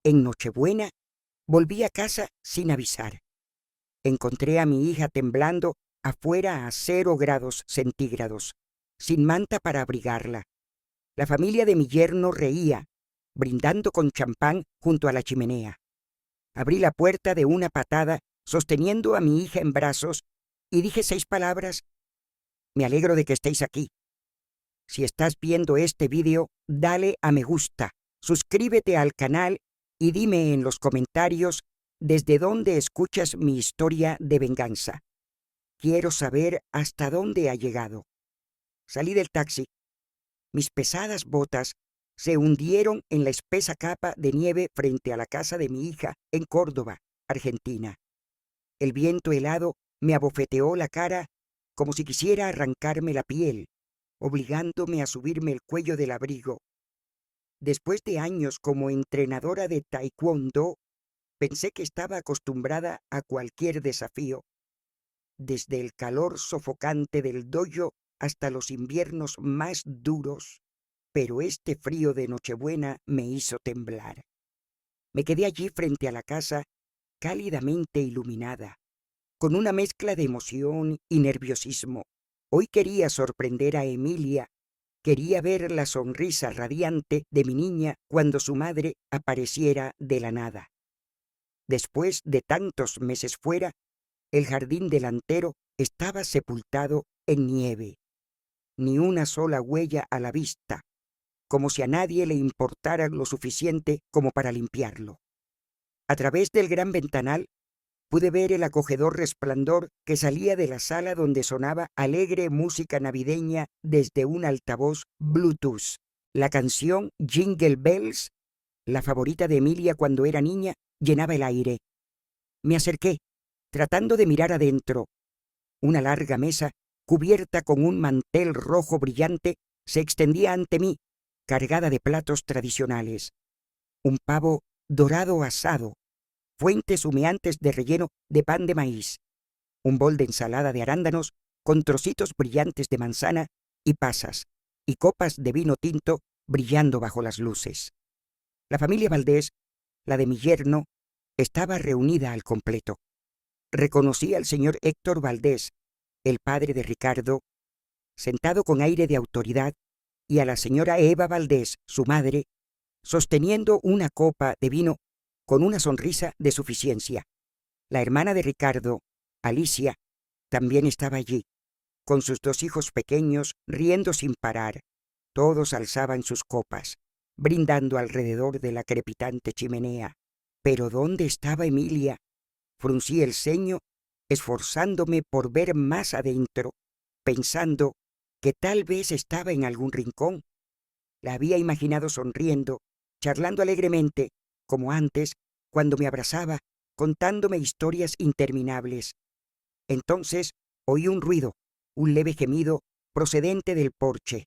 En Nochebuena, volví a casa sin avisar. Encontré a mi hija temblando afuera a 0 °C, sin manta para abrigarla. La familia de mi yerno reía, brindando con champán junto a la chimenea. Abrí la puerta de una patada, sosteniendo a mi hija en brazos, y dije 6 palabras. Me alegro de que estéis aquí. Si estás viendo este vídeo, dale a me gusta, suscríbete al canal y dime en los comentarios desde dónde escuchas mi historia de venganza. Quiero saber hasta dónde ha llegado. Salí del taxi. Mis pesadas botas se hundieron en la espesa capa de nieve frente a la casa de mi hija en Córdoba, Argentina. El viento helado me abofeteó la cara como si quisiera arrancarme la piel, obligándome a subirme el cuello del abrigo. Después de años como entrenadora de taekwondo, pensé que estaba acostumbrada a cualquier desafío, desde el calor sofocante del dojo hasta los inviernos más duros, pero este frío de Nochebuena me hizo temblar. Me quedé allí frente a la casa, cálidamente iluminada, con una mezcla de emoción y nerviosismo. Hoy quería sorprender a Emilia, quería ver la sonrisa radiante de mi niña cuando su madre apareciera de la nada. Después de tantos meses fuera, el jardín delantero estaba sepultado en nieve. Ni una sola huella a la vista, como si a nadie le importara lo suficiente como para limpiarlo. A través del gran ventanal pude ver el acogedor resplandor que salía de la sala donde sonaba alegre música navideña desde un altavoz Bluetooth. La canción Jingle Bells, la favorita de Emilia cuando era niña, llenaba el aire. Me acerqué, tratando de mirar adentro. Una larga mesa, cubierta con un mantel rojo brillante, se extendía ante mí, cargada de platos tradicionales. Un pavo dorado asado, fuentes humeantes de relleno de pan de maíz, un bol de ensalada de arándanos con trocitos brillantes de manzana y pasas, y copas de vino tinto brillando bajo las luces. La familia Valdés, la de mi yerno, estaba reunida al completo. Reconocí al señor Héctor Valdés, el padre de Ricardo, sentado con aire de autoridad, y a la señora Eva Valdés, su madre, sosteniendo una copa de vino con una sonrisa de suficiencia. La hermana de Ricardo, Alicia, también estaba allí, con sus 2 hijos pequeños riendo sin parar. Todos alzaban sus copas, brindando alrededor de la crepitante chimenea. ¿Pero dónde estaba Emilia? Fruncí el ceño, esforzándome por ver más adentro, pensando que tal vez estaba en algún rincón. La había imaginado sonriendo, charlando alegremente, como antes, cuando me abrazaba, contándome historias interminables. Entonces oí un ruido, un leve gemido procedente del porche.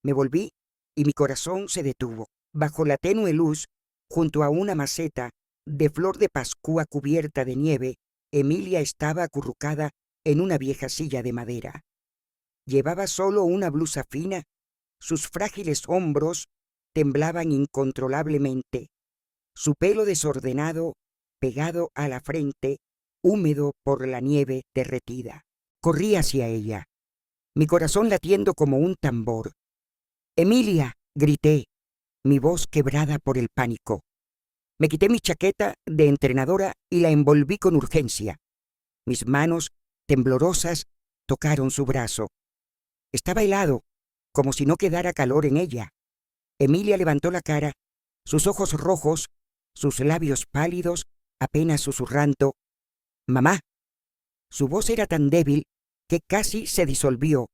Me volví y mi corazón se detuvo. Bajo la tenue luz, junto a una maceta de flor de pascua cubierta de nieve, Emilia estaba acurrucada en una vieja silla de madera. Llevaba solo una blusa fina, sus frágiles hombros temblaban incontrolablemente, su pelo desordenado, pegado a la frente, húmedo por la nieve derretida. Corrí hacia ella, mi corazón latiendo como un tambor. «¡Emilia!», grité, mi voz quebrada por el pánico. Me quité mi chaqueta de entrenadora y la envolví con urgencia. Mis manos, temblorosas, tocaron su brazo. Estaba helado, como si no quedara calor en ella. Emilia levantó la cara, sus ojos rojos, sus labios pálidos, apenas susurrando: «¡Mamá!». Su voz era tan débil que casi se disolvió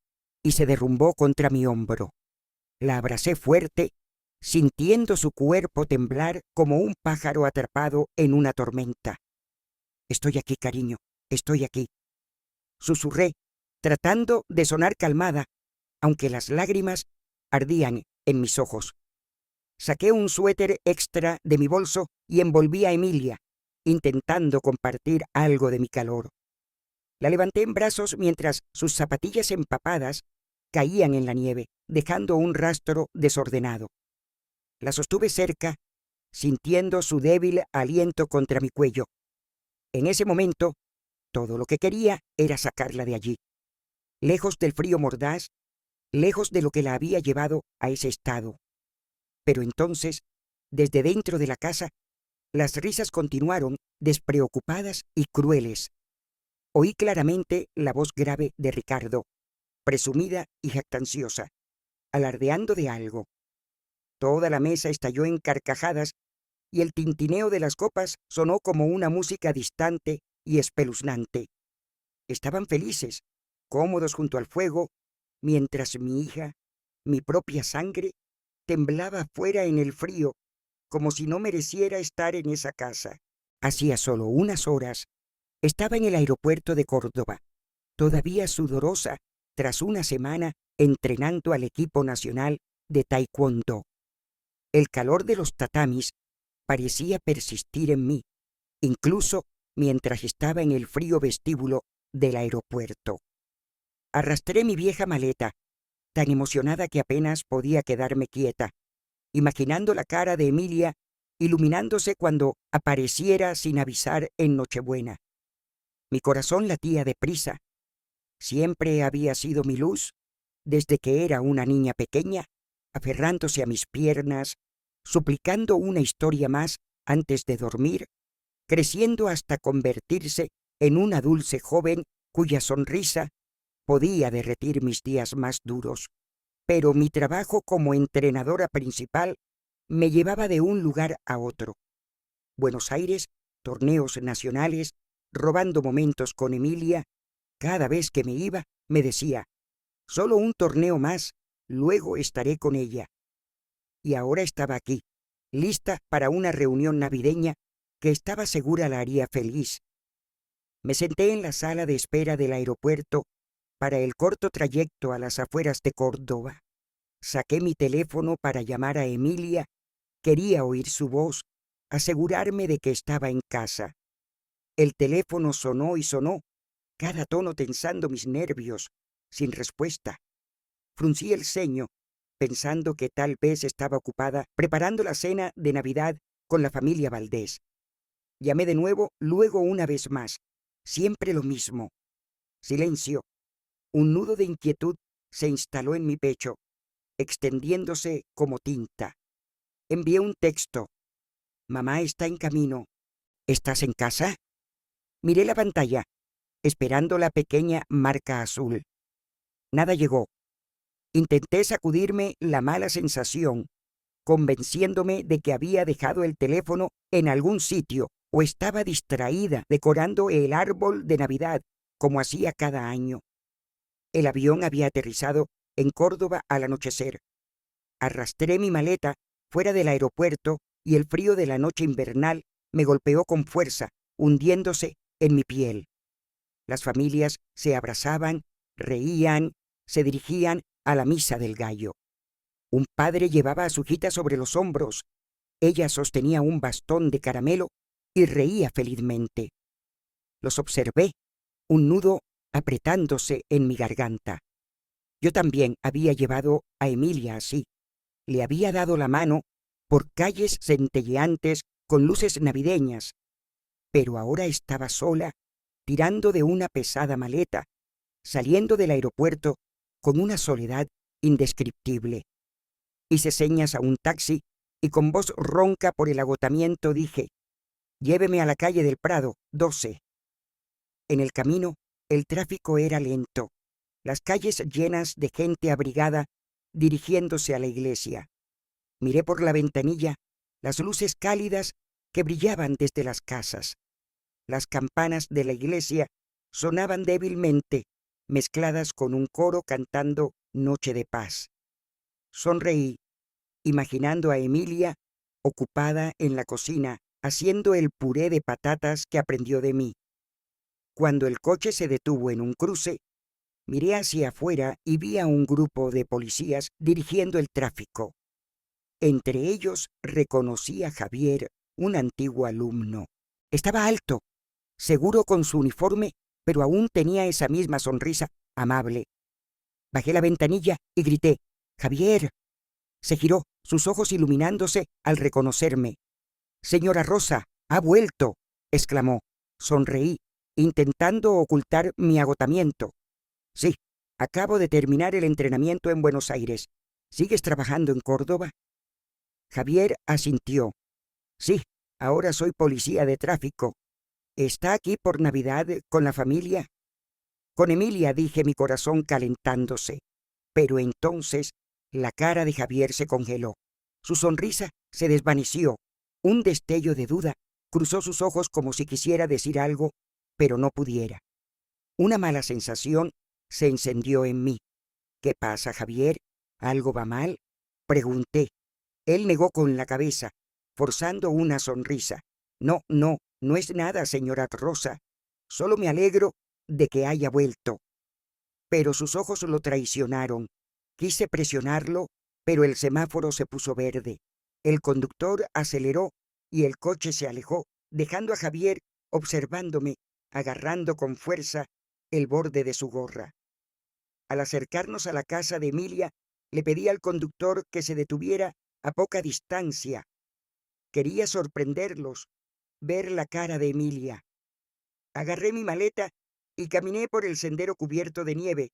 y se derrumbó contra mi hombro. La abracé fuerte, sintiendo su cuerpo temblar como un pájaro atrapado en una tormenta. «Estoy aquí, cariño, estoy aquí», susurré, tratando de sonar calmada, aunque las lágrimas ardían en mis ojos. Saqué un suéter extra de mi bolso y envolví a Emilia, intentando compartir algo de mi calor. La levanté en brazos mientras sus zapatillas empapadas caían en la nieve, dejando un rastro desordenado. La sostuve cerca, sintiendo su débil aliento contra mi cuello. En ese momento, todo lo que quería era sacarla de allí, lejos del frío mordaz, lejos de lo que la había llevado a ese estado. Pero entonces, desde dentro de la casa, las risas continuaron, despreocupadas y crueles. Oí claramente la voz grave de Ricardo, presumida y jactanciosa, alardeando de algo. Toda la mesa estalló en carcajadas y el tintineo de las copas sonó como una música distante y espeluznante. Estaban felices, cómodos junto al fuego, mientras mi hija, mi propia sangre, temblaba fuera en el frío, como si no mereciera estar en esa casa. Hacía solo unas horas estaba en el aeropuerto de Córdoba, todavía sudorosa tras una semana entrenando al equipo nacional de taekwondo. El calor de los tatamis parecía persistir en mí, incluso mientras estaba en el frío vestíbulo del aeropuerto. Arrastré mi vieja maleta, tan emocionada que apenas podía quedarme quieta, imaginando la cara de Emilia iluminándose cuando apareciera sin avisar en Nochebuena. Mi corazón latía deprisa. Siempre había sido mi luz, desde que era una niña pequeña, aferrándose a mis piernas, suplicando una historia más antes de dormir, creciendo hasta convertirse en una dulce joven cuya sonrisa podía derretir mis días más duros. Pero mi trabajo como entrenadora principal me llevaba de un lugar a otro. Buenos Aires, torneos nacionales, robando momentos con Emilia. Cada vez que me iba, me decía, solo un torneo más, luego estaré con ella. Y ahora estaba aquí, lista para una reunión navideña que estaba segura la haría feliz. Me senté en la sala de espera del aeropuerto para el corto trayecto a las afueras de Córdoba. Saqué mi teléfono para llamar a Emilia. Quería oír su voz, asegurarme de que estaba en casa. El teléfono sonó y sonó, cada tono tensando mis nervios, sin respuesta. Fruncí el ceño, pensando que tal vez estaba ocupada preparando la cena de Navidad con la familia Valdés. Llamé de nuevo, luego una vez más. Siempre lo mismo. Silencio. Un nudo de inquietud se instaló en mi pecho, extendiéndose como tinta. Envié un texto. Mamá está en camino. ¿Estás en casa? Miré la pantalla, esperando la pequeña marca azul. Nada llegó. Intenté sacudirme la mala sensación, convenciéndome de que había dejado el teléfono en algún sitio o estaba distraída decorando el árbol de Navidad, como hacía cada año. El avión había aterrizado en Córdoba al anochecer. Arrastré mi maleta fuera del aeropuerto y el frío de la noche invernal me golpeó con fuerza, hundiéndose en mi piel. Las familias se abrazaban, reían, se dirigían a la misa del gallo. Un padre llevaba a su hijita sobre los hombros. Ella sostenía un bastón de caramelo y reía felizmente. Los observé, un nudo apretándose en mi garganta. Yo también había llevado a Emilia así. Le había dado la mano por calles centelleantes con luces navideñas, pero ahora estaba sola, tirando de una pesada maleta, saliendo del aeropuerto con una soledad indescriptible. Hice señas a un taxi y con voz ronca por el agotamiento dije, lléveme a la calle del Prado, 12. En el camino, el tráfico era lento, las calles llenas de gente abrigada dirigiéndose a la iglesia. Miré por la ventanilla las luces cálidas que brillaban desde las casas. Las campanas de la iglesia sonaban débilmente, mezcladas con un coro cantando Noche de Paz. Sonreí, imaginando a Emilia ocupada en la cocina, haciendo el puré de patatas que aprendió de mí. Cuando el coche se detuvo en un cruce, miré hacia afuera y vi a un grupo de policías dirigiendo el tráfico. Entre ellos reconocí a Javier, un antiguo alumno. Estaba alto, seguro con su uniforme, pero aún tenía esa misma sonrisa amable. Bajé la ventanilla y grité, «¡Javier!». Se giró, sus ojos iluminándose al reconocerme. Señora Rosa, ha vuelto, exclamó. Sonreí, intentando ocultar mi agotamiento. Sí, acabo de terminar el entrenamiento en Buenos Aires. ¿Sigues trabajando en Córdoba? Javier asintió. Sí, ahora soy policía de tráfico. ¿Está aquí por Navidad con la familia? Con Emilia, dije, mi corazón calentándose. Pero entonces la cara de Javier se congeló. Su sonrisa se desvaneció. Un destello de duda cruzó sus ojos como si quisiera decir algo, pero no pudiera. Una mala sensación se encendió en mí. ¿Qué pasa, Javier? ¿Algo va mal? Pregunté. Él negó con la cabeza, forzando una sonrisa. No, no, no es nada, señora Rosa. Solo me alegro de que haya vuelto. Pero sus ojos lo traicionaron. Quise presionarlo, pero el semáforo se puso verde. El conductor aceleró y el coche se alejó, dejando a Javier observándome, agarrando con fuerza el borde de su gorra. Al acercarnos a la casa de Emilia, le pedí al conductor que se detuviera a poca distancia. Quería sorprenderlos, ver la cara de Emilia. Agarré mi maleta y caminé por el sendero cubierto de nieve,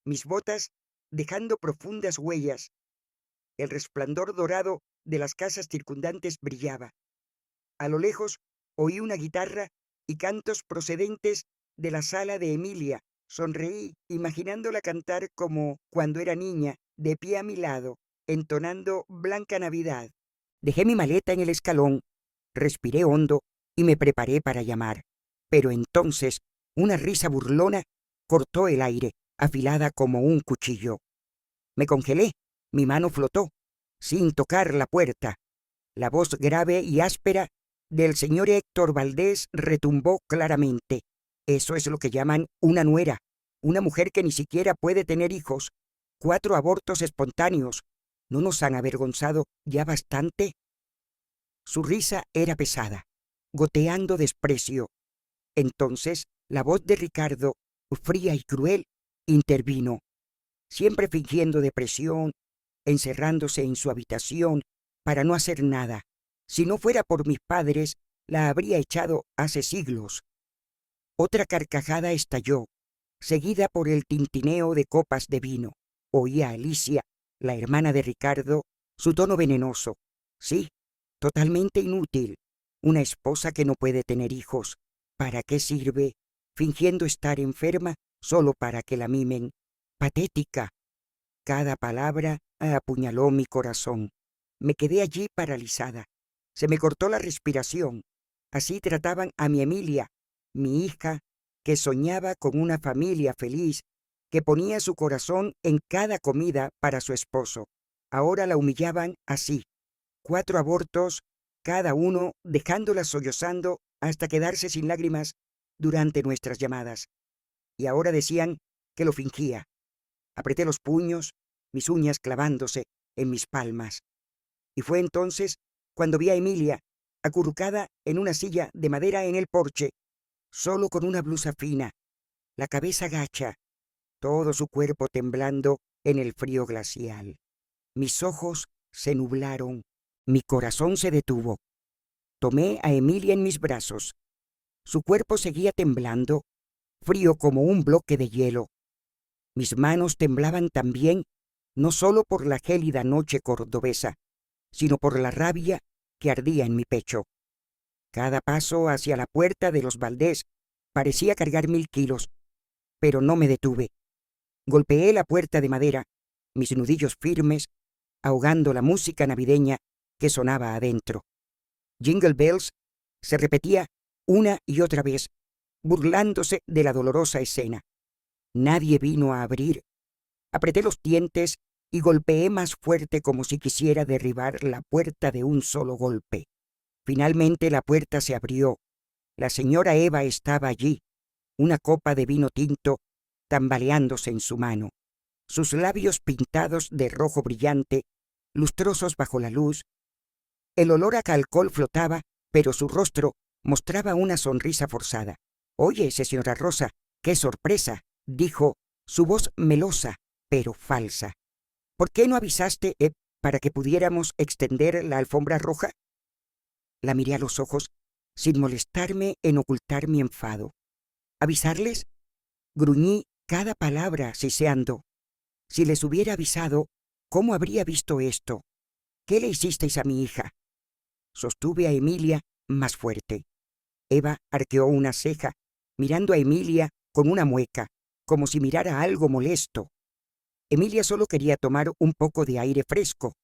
mis botas dejando profundas huellas. El resplandor dorado de las casas circundantes brillaba. A lo lejos oí una guitarra y cantos procedentes de la sala de Emilia. Sonreí, imaginándola cantar como cuando era niña, de pie a mi lado, entonando Blanca Navidad. Dejé mi maleta en el escalón, respiré hondo y me preparé para llamar. Pero entonces una risa burlona cortó el aire, afilada como un cuchillo. Me congelé, mi mano flotó, sin tocar la puerta. La voz grave y áspera del señor Héctor Valdés retumbó claramente. Eso es lo que llaman una nuera, una mujer que ni siquiera puede tener hijos. 4 abortos espontáneos. ¿No nos han avergonzado ya bastante? Su risa era pesada, goteando desprecio. Entonces la voz de Ricardo, fría y cruel, intervino, siempre fingiendo depresión, encerrándose en su habitación para no hacer nada. Si no fuera por mis padres, la habría echado hace siglos. Otra carcajada estalló, seguida por el tintineo de copas de vino. Oía a Alicia, la hermana de Ricardo, su tono venenoso. Sí, totalmente inútil. Una esposa que no puede tener hijos. ¿Para qué sirve? Fingiendo estar enferma solo para que la mimen. Patética. Cada palabra apuñaló mi corazón. Me quedé allí paralizada. Se me cortó la respiración. Así trataban a mi Emilia, mi hija, que soñaba con una familia feliz, que ponía su corazón en cada comida para su esposo. Ahora la humillaban así. 4 abortos, cada uno dejándola sollozando hasta quedarse sin lágrimas durante nuestras llamadas. Y ahora decían que lo fingía. Apreté los puños, mis uñas clavándose en mis palmas. Y fue entonces cuando vi a Emilia, acurrucada en una silla de madera en el porche, solo con una blusa fina, la cabeza gacha, todo su cuerpo temblando en el frío glacial. Mis ojos se nublaron, mi corazón se detuvo. Tomé a Emilia en mis brazos. Su cuerpo seguía temblando, frío como un bloque de hielo. Mis manos temblaban también, no solo por la gélida noche cordobesa, sino por la rabia que ardía en mi pecho. Cada paso hacia la puerta de los Valdés parecía cargar 1000 kilos, pero no me detuve. Golpeé la puerta de madera, mis nudillos firmes, ahogando la música navideña que sonaba adentro. Jingle Bells se repetía una y otra vez, burlándose de la dolorosa escena. Nadie vino a abrir. Apreté los dientes y golpeé más fuerte como si quisiera derribar la puerta de un solo golpe. Finalmente la puerta se abrió. La señora Eva estaba allí, una copa de vino tinto tambaleándose en su mano, sus labios pintados de rojo brillante, lustrosos bajo la luz. El olor a alcohol flotaba, pero su rostro mostraba una sonrisa forzada. «Oye, señora Rosa, qué sorpresa», dijo, su voz melosa, pero falsa. «¿Por qué no avisaste, para que pudiéramos extender la alfombra roja?» La miré a los ojos, sin molestarme en ocultar mi enfado. ¿Avisarles? Gruñí cada palabra siseando. Si les hubiera avisado, ¿cómo habría visto esto? ¿Qué le hicisteis a mi hija? Sostuve a Emilia más fuerte. Eva arqueó una ceja, mirando a Emilia con una mueca, como si mirara algo molesto. Emilia solo quería tomar un poco de aire fresco,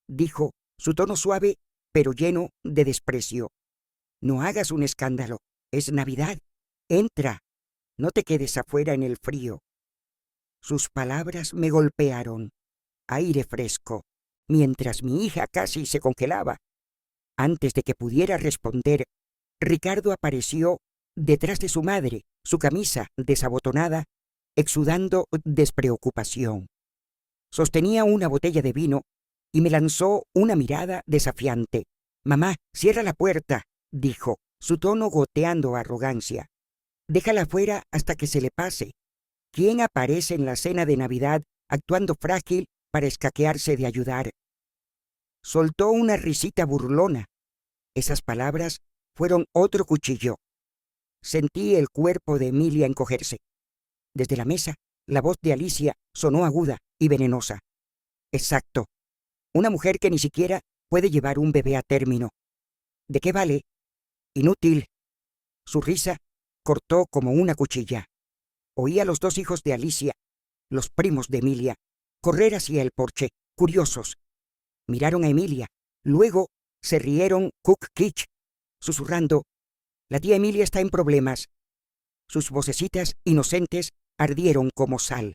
dijo, su tono suave, pero lleno de desprecio. No hagas un escándalo. Es Navidad. Entra. No te quedes afuera en el frío. Sus palabras me golpearon. Aire fresco, mientras mi hija casi se congelaba. Antes de que pudiera responder, Ricardo apareció detrás de su madre, su camisa desabotonada, exudando despreocupación. Sostenía una botella de vino y me lanzó una mirada desafiante. «Mamá, cierra la puerta», dijo, su tono goteando arrogancia. «Déjala fuera hasta que se le pase. ¿Quién aparece en la cena de Navidad actuando frágil para escaquearse de ayudar?» Soltó una risita burlona. Esas palabras fueron otro cuchillo. Sentí el cuerpo de Emilia encogerse. Desde la mesa, la voz de Alicia sonó aguda y venenosa. «Exacto. Una mujer que ni siquiera puede llevar un bebé a término. ¿De qué vale? Inútil». Su risa cortó como una cuchilla. Oí a los dos hijos de Alicia, los primos de Emilia, correr hacia el porche, curiosos. Miraron a Emilia, luego se rieron Cook-Kitch, susurrando, «La tía Emilia está en problemas». Sus vocecitas inocentes ardieron como sal.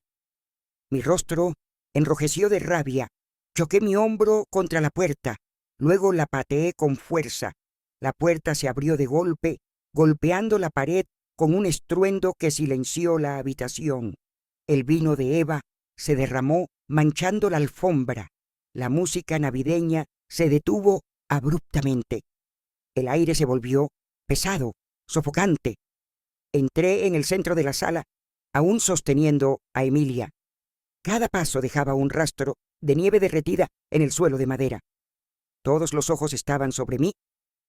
Mi rostro enrojeció de rabia. Choqué mi hombro contra la puerta, luego la pateé con fuerza. La puerta se abrió de golpe, golpeando la pared con un estruendo que silenció la habitación. El vino de Eva se derramó manchando la alfombra. La música navideña se detuvo abruptamente. El aire se volvió pesado, sofocante. Entré en el centro de la sala, aún sosteniendo a Emilia. Cada paso dejaba un rastro de nieve derretida en el suelo de madera. Todos los ojos estaban sobre mí.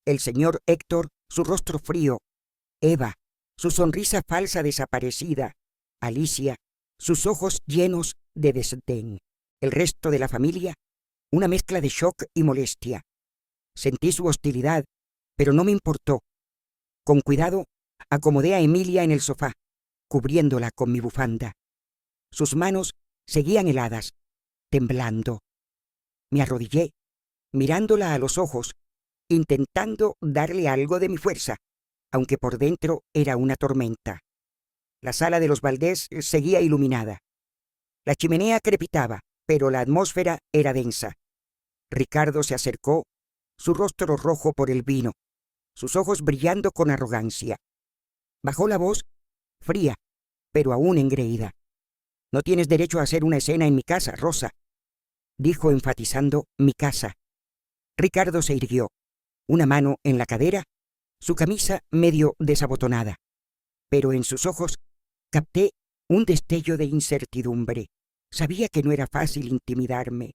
El señor Héctor, su rostro frío. Eva, su sonrisa falsa desaparecida. Alicia, sus ojos llenos de desdén. El resto de la familia, una mezcla de shock y molestia. Sentí su hostilidad, pero no me importó. Con cuidado, acomodé a Emilia en el sofá, cubriéndola con mi bufanda. Sus manos seguían heladas, temblando. Me arrodillé, mirándola a los ojos, intentando darle algo de mi fuerza, aunque por dentro era una tormenta. La sala de los Valdés seguía iluminada. La chimenea crepitaba, pero la atmósfera era densa. Ricardo se acercó, su rostro rojo por el vino, sus ojos brillando con arrogancia. Bajó la voz, fría, pero aún engreída. «No tienes derecho a hacer una escena en mi casa, Rosa», dijo enfatizando mi casa. Ricardo se irguió, una mano en la cadera, su camisa medio desabotonada. Pero en sus ojos capté un destello de incertidumbre. Sabía que no era fácil intimidarme.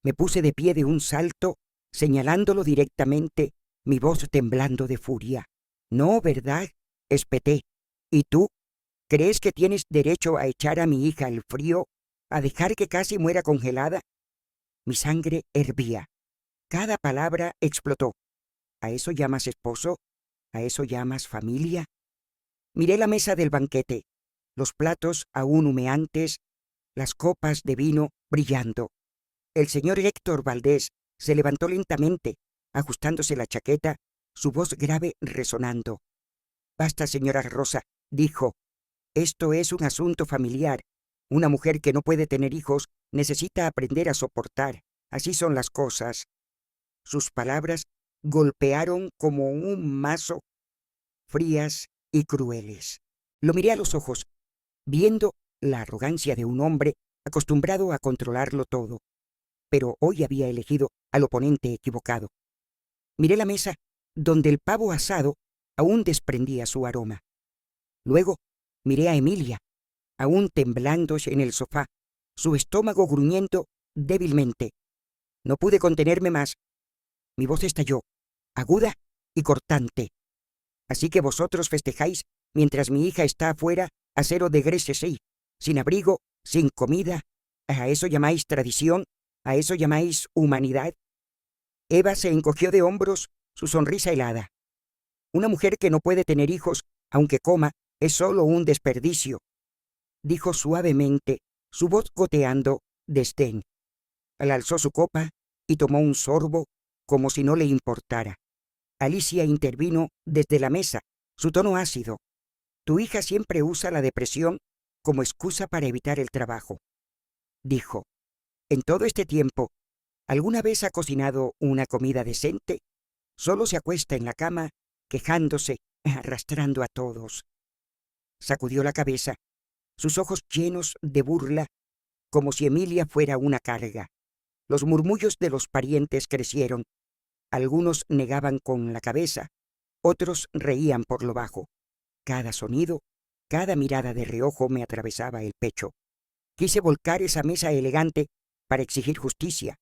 Me puse de pie de un salto, señalándolo directamente, mi voz temblando de furia. «No, ¿verdad?», espeté. «¿Y tú? ¿Crees que tienes derecho a echar a mi hija al frío, a dejar que casi muera congelada?» Mi sangre hervía. Cada palabra explotó. ¿A eso llamas esposo? ¿A eso llamas familia? Miré la mesa del banquete, los platos aún humeantes, las copas de vino brillando. El señor Héctor Valdés se levantó lentamente, ajustándose la chaqueta, su voz grave resonando. «Basta, señora Rosa», dijo. «Esto es un asunto familiar. Una mujer que no puede tener hijos necesita aprender a soportar. Así son las cosas». Sus palabras golpearon como un mazo, frías y crueles. Lo miré a los ojos, viendo la arrogancia de un hombre acostumbrado a controlarlo todo. Pero hoy había elegido al oponente equivocado. Miré la mesa, donde el pavo asado aún desprendía su aroma. Luego miré a Emilia, aún temblando en el sofá, su estómago gruñendo débilmente. No pude contenerme más. Mi voz estalló. aguda y cortante. Así que vosotros festejáis mientras mi hija está afuera a 0 °C, sin abrigo, sin comida. ¿A eso llamáis tradición? ¿A eso llamáis humanidad? Eva se encogió de hombros, su sonrisa helada. Una mujer que no puede tener hijos, aunque coma, es solo un desperdicio, dijo suavemente, su voz goteando desdén. Él alzó su copa y tomó un sorbo como si no le importara. Alicia intervino desde la mesa, su tono ácido. Tu hija siempre usa la depresión como excusa para evitar el trabajo, dijo. En todo este tiempo, ¿alguna vez ha cocinado una comida decente? Solo se acuesta en la cama, quejándose, arrastrando a todos. Sacudió la cabeza, sus ojos llenos de burla, como si Emilia fuera una carga. Los murmullos de los parientes crecieron. Algunos negaban con la cabeza, otros reían por lo bajo. Cada sonido, cada mirada de reojo me atravesaba el pecho. Quise volcar esa mesa elegante para exigir justicia,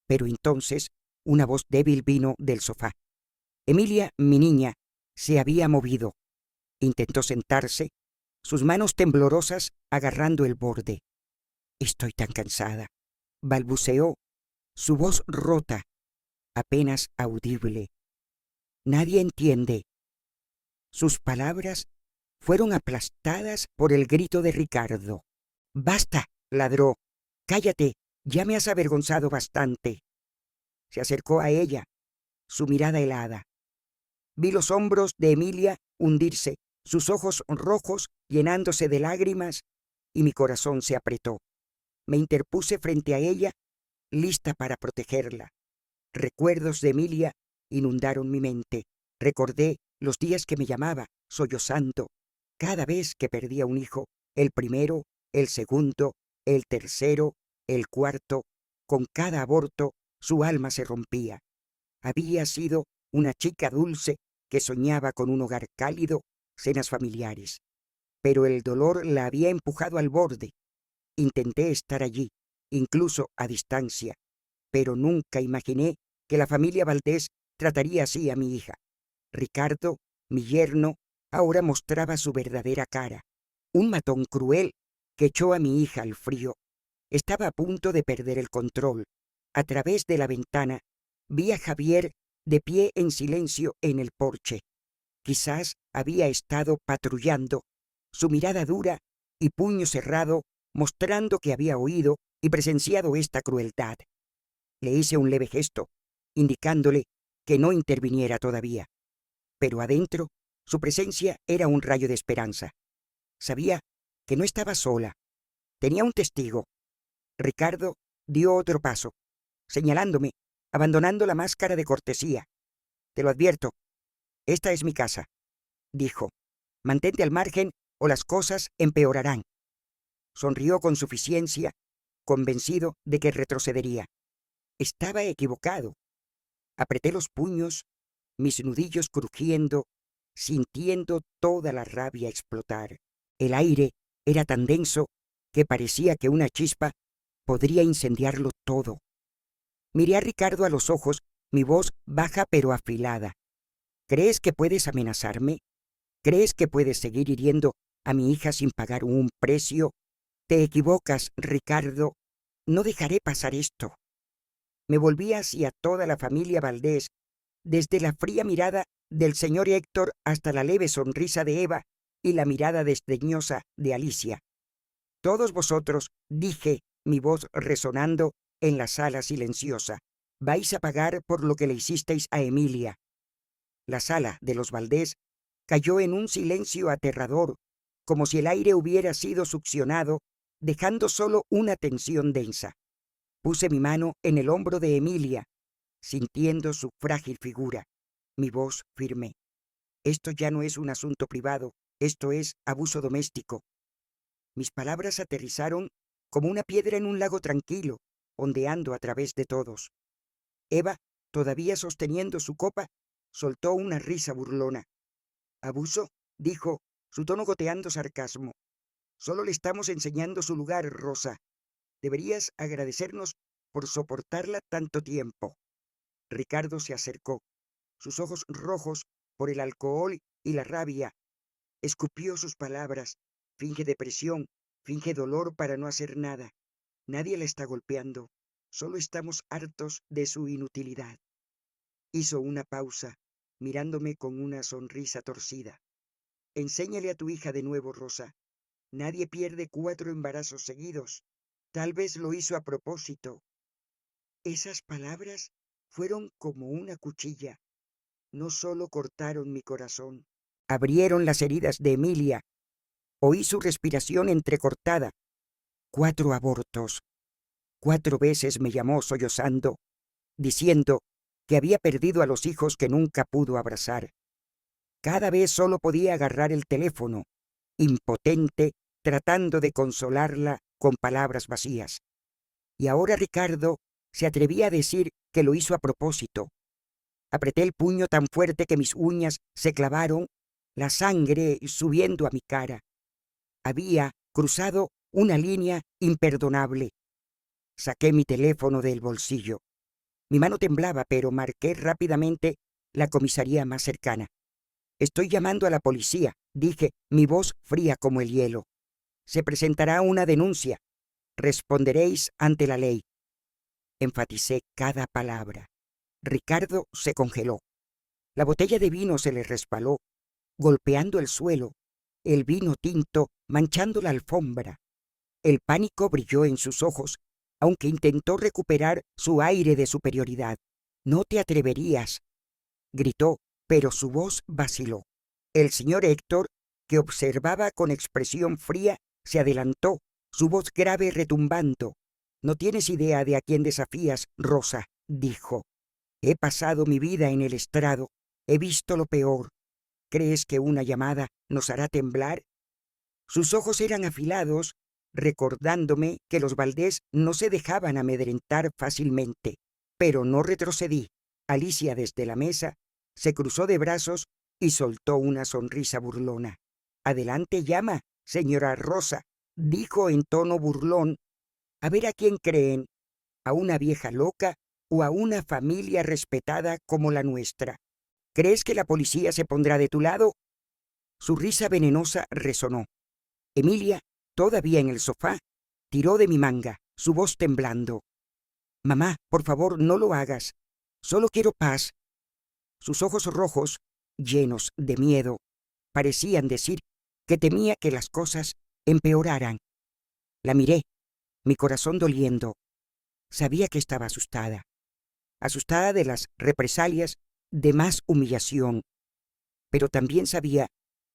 pero entonces una voz débil vino del sofá. Emilia, mi niña, se había movido. Intentó sentarse, sus manos temblorosas agarrando el borde. Estoy tan cansada, balbuceó, su voz rota, apenas audible. Nadie entiende. Sus palabras fueron aplastadas por el grito de Ricardo. ¡Basta!, ladró. ¡Cállate! Ya me has avergonzado bastante. Se acercó a ella, su mirada helada. Vi los hombros de Emilia hundirse, sus ojos rojos llenándose de lágrimas, y mi corazón se apretó. Me interpuse frente a ella, lista para protegerla. Recuerdos de Emilia inundaron mi mente. Recordé los días que me llamaba, sollozando, cada vez que perdía un hijo, el primero, el segundo, el tercero, el cuarto. Con cada aborto, su alma se rompía. Había sido una chica dulce que soñaba con un hogar cálido, cenas familiares. Pero el dolor la había empujado al borde. Intenté estar allí, incluso a distancia, pero nunca imaginé que la familia Valdés trataría así a mi hija. Ricardo, mi yerno, ahora mostraba su verdadera cara. Un matón cruel que echó a mi hija al frío. Estaba a punto de perder el control. A través de la ventana vi a Javier de pie en silencio en el porche. Quizás había estado patrullando, su mirada dura y puño cerrado, mostrando que había oído y presenciado esta crueldad. Le hice un leve gesto, indicándole que no interviniera todavía. Pero adentro, su presencia era un rayo de esperanza. Sabía que no estaba sola. Tenía un testigo. Ricardo dio otro paso, señalándome, abandonando la máscara de cortesía. Te lo advierto, esta es mi casa, dijo. Mantente al margen o las cosas empeorarán. Sonrió con suficiencia, convencido de que retrocedería. Estaba equivocado. Apreté los puños, mis nudillos crujiendo, sintiendo toda la rabia explotar. El aire era tan denso que parecía que una chispa podría incendiarlo todo. Miré a Ricardo a los ojos, mi voz baja pero afilada. ¿Crees que puedes amenazarme? ¿Crees que puedes seguir hiriendo a mi hija sin pagar un precio? Te equivocas, Ricardo. No dejaré pasar esto. Me volví hacia toda la familia Valdés, desde la fría mirada del señor Héctor hasta la leve sonrisa de Eva y la mirada desdeñosa de Alicia. Todos vosotros, dije, mi voz resonando en la sala silenciosa, vais a pagar por lo que le hicisteis a Emilia. La sala de los Valdés cayó en un silencio aterrador, como si el aire hubiera sido succionado, dejando solo una tensión densa. Puse mi mano en el hombro de Emilia, sintiendo su frágil figura, mi voz firme. Esto ya no es un asunto privado, esto es abuso doméstico. Mis palabras aterrizaron como una piedra en un lago tranquilo, ondeando a través de todos. Eva, todavía sosteniendo su copa, soltó una risa burlona. ¿Abuso?, dijo, su tono goteando sarcasmo. Solo le estamos enseñando su lugar, Rosa. Deberías agradecernos por soportarla tanto tiempo. Ricardo se acercó. Sus ojos rojos por el alcohol y la rabia. Escupió sus palabras. Finge depresión, finge dolor para no hacer nada. Nadie la está golpeando. Solo estamos hartos de su inutilidad. Hizo una pausa, mirándome con una sonrisa torcida. Enséñale a tu hija de nuevo, Rosa. Nadie pierde 4 embarazos seguidos. Tal vez lo hizo a propósito. Esas palabras fueron como una cuchilla. No solo cortaron mi corazón, abrieron las heridas de Emilia. Oí su respiración entrecortada. 4 abortos. 4 veces me llamó sollozando, diciendo que había perdido a los hijos que nunca pudo abrazar. Cada vez solo podía agarrar el teléfono, impotente, tratando de consolarla con palabras vacías. Y ahora Ricardo se atrevía a decir que lo hizo a propósito. Apreté el puño tan fuerte que mis uñas se clavaron, la sangre subiendo a mi cara. Había cruzado una línea imperdonable. Saqué mi teléfono del bolsillo. Mi mano temblaba, pero marqué rápidamente la comisaría más cercana. Estoy llamando a la policía, dije, mi voz fría como el hielo. Se presentará una denuncia. Responderéis ante la ley. Enfaticé cada palabra. Ricardo se congeló. La botella de vino se le resbaló, golpeando el suelo, el vino tinto manchando la alfombra. El pánico brilló en sus ojos, aunque intentó recuperar su aire de superioridad. «No te atreverías», gritó, pero su voz vaciló. El señor Héctor, que observaba con expresión fría, se adelantó, su voz grave retumbando. «No tienes idea de a quién desafías, Rosa», dijo. «He pasado mi vida en el estrado, he visto lo peor. ¿Crees que una llamada nos hará temblar?» Sus ojos eran afilados, recordándome que los Valdés no se dejaban amedrentar fácilmente. Pero no retrocedí. Alicia, desde la mesa, se cruzó de brazos y soltó una sonrisa burlona. «Adelante llama, señora Rosa», dijo en tono burlón. «A ver a quién creen, a una vieja loca o a una familia respetada como la nuestra. ¿Crees que la policía se pondrá de tu lado?» Su risa venenosa resonó. Emilia, todavía en el sofá, tiró de mi manga, su voz temblando. «Mamá, por favor, no lo hagas. Solo quiero paz». Sus ojos rojos, llenos de miedo, parecían decir que temía que las cosas empeoraran. La miré, mi corazón doliendo. Sabía que estaba asustada. Asustada de las represalias, de más humillación. Pero también sabía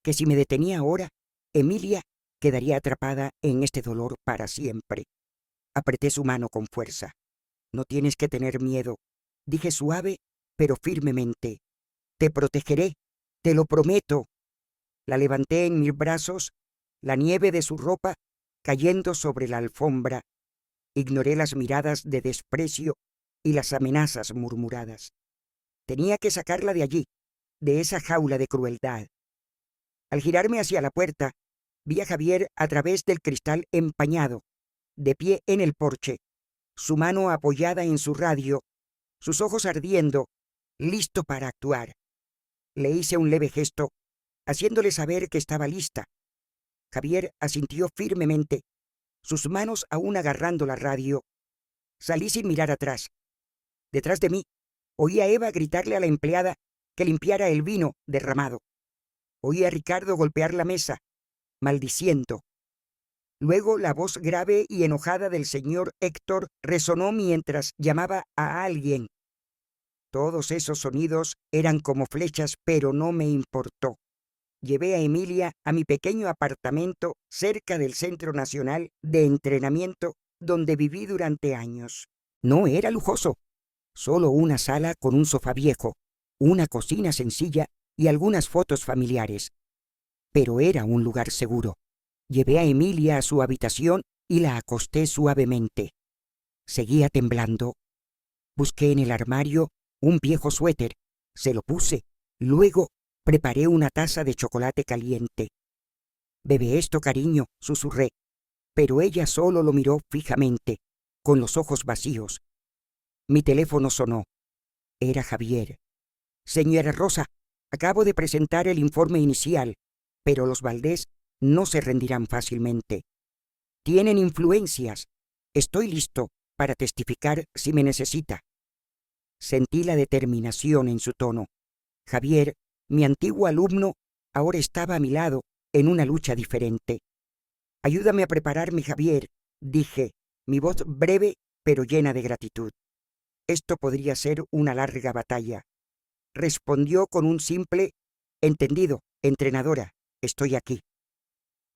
que si me detenía ahora, Emilia quedaría atrapada en este dolor para siempre. Apreté su mano con fuerza. «No tienes que tener miedo», dije suave pero firmemente. «Te protegeré, te lo prometo». La levanté en mis brazos, la nieve de su ropa cayendo sobre la alfombra. Ignoré las miradas de desprecio y las amenazas murmuradas. Tenía que sacarla de allí, de esa jaula de crueldad. Al girarme hacia la puerta, vi a Javier a través del cristal empañado, de pie en el porche, su mano apoyada en su radio, sus ojos ardiendo, listo para actuar. Le hice un leve gesto, haciéndole saber que estaba lista. Javier asintió firmemente, sus manos aún agarrando la radio. Salí sin mirar atrás. Detrás de mí, oí a Eva gritarle a la empleada que limpiara el vino derramado. Oí a Ricardo golpear la mesa, maldiciendo. Luego la voz grave y enojada del señor Héctor resonó mientras llamaba a alguien. Todos esos sonidos eran como flechas, pero no me importó. Llevé a Emilia a mi pequeño apartamento cerca del Centro Nacional de Entrenamiento donde viví durante años. No era lujoso, solo una sala con un sofá viejo, una cocina sencilla y algunas fotos familiares. Pero era un lugar seguro. Llevé a Emilia a su habitación y la acosté suavemente. Seguía temblando. Busqué en el armario un viejo suéter, se lo puse. Luego preparé una taza de chocolate caliente. «Bebe esto, cariño», susurré, pero ella solo lo miró fijamente, con los ojos vacíos. Mi teléfono sonó. Era Javier. Señora Rosa, acabo de presentar el informe inicial, pero los Valdés no se rendirán fácilmente. Tienen influencias. Estoy listo para testificar si me necesita. Sentí la determinación en su tono. Javier, mi antiguo alumno, ahora estaba a mi lado en una lucha diferente. Ayúdame a prepararme, Javier, dije, mi voz breve pero llena de gratitud. Esto podría ser una larga batalla. Respondió con un simple entendido, entrenadora, estoy aquí.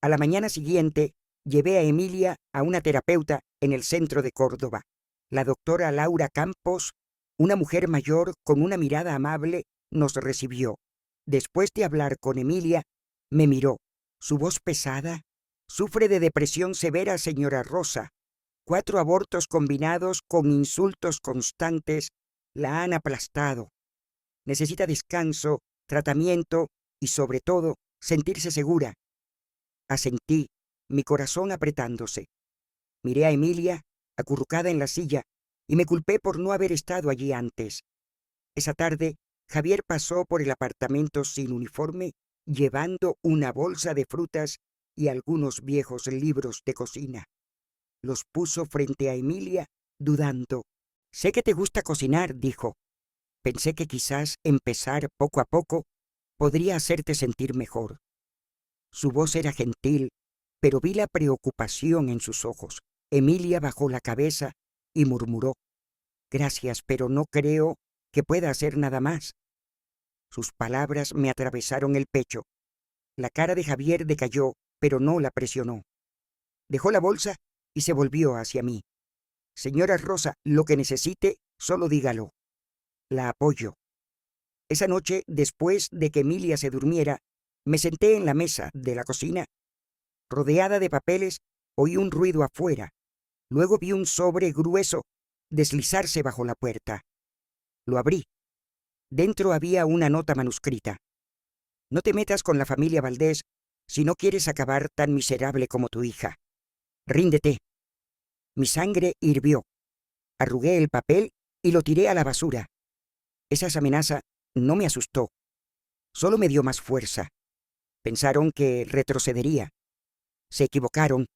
A la mañana siguiente, llevé a Emilia a una terapeuta en el centro de Córdoba. La doctora Laura Campos, una mujer mayor con una mirada amable, nos recibió. Después de hablar con Emilia, me miró. Su voz pesada. Sufre de depresión severa, señora Rosa. 4 abortos combinados con insultos constantes la han aplastado. Necesita descanso, tratamiento y, sobre todo, sentirse segura. Asentí, mi corazón apretándose. Miré a Emilia, acurrucada en la silla, y me culpé por no haber estado allí antes. Esa tarde, Javier pasó por el apartamento sin uniforme, llevando una bolsa de frutas y algunos viejos libros de cocina. Los puso frente a Emilia, dudando. Sé que te gusta cocinar, dijo. Pensé que quizás empezar poco a poco podría hacerte sentir mejor. Su voz era gentil, pero vi la preocupación en sus ojos. Emilia bajó la cabeza y murmuró: Gracias, pero no creo que pueda hacer nada más. Sus palabras me atravesaron el pecho. La cara de Javier decayó, pero no la presionó. Dejó la bolsa y se volvió hacia mí. Señora Rosa, lo que necesite, solo dígalo. La apoyo. Esa noche, después de que Emilia se durmiera, me senté en la mesa de la cocina. Rodeada de papeles, oí un ruido afuera. Luego vi un sobre grueso deslizarse bajo la puerta. Lo abrí. Dentro había una nota manuscrita. No te metas con la familia Valdés si no quieres acabar tan miserable como tu hija. Ríndete. Mi sangre hirvió. Arrugué el papel y lo tiré a la basura. Esa amenaza no me asustó. Solo me dio más fuerza. Pensaron que retrocedería. Se equivocaron.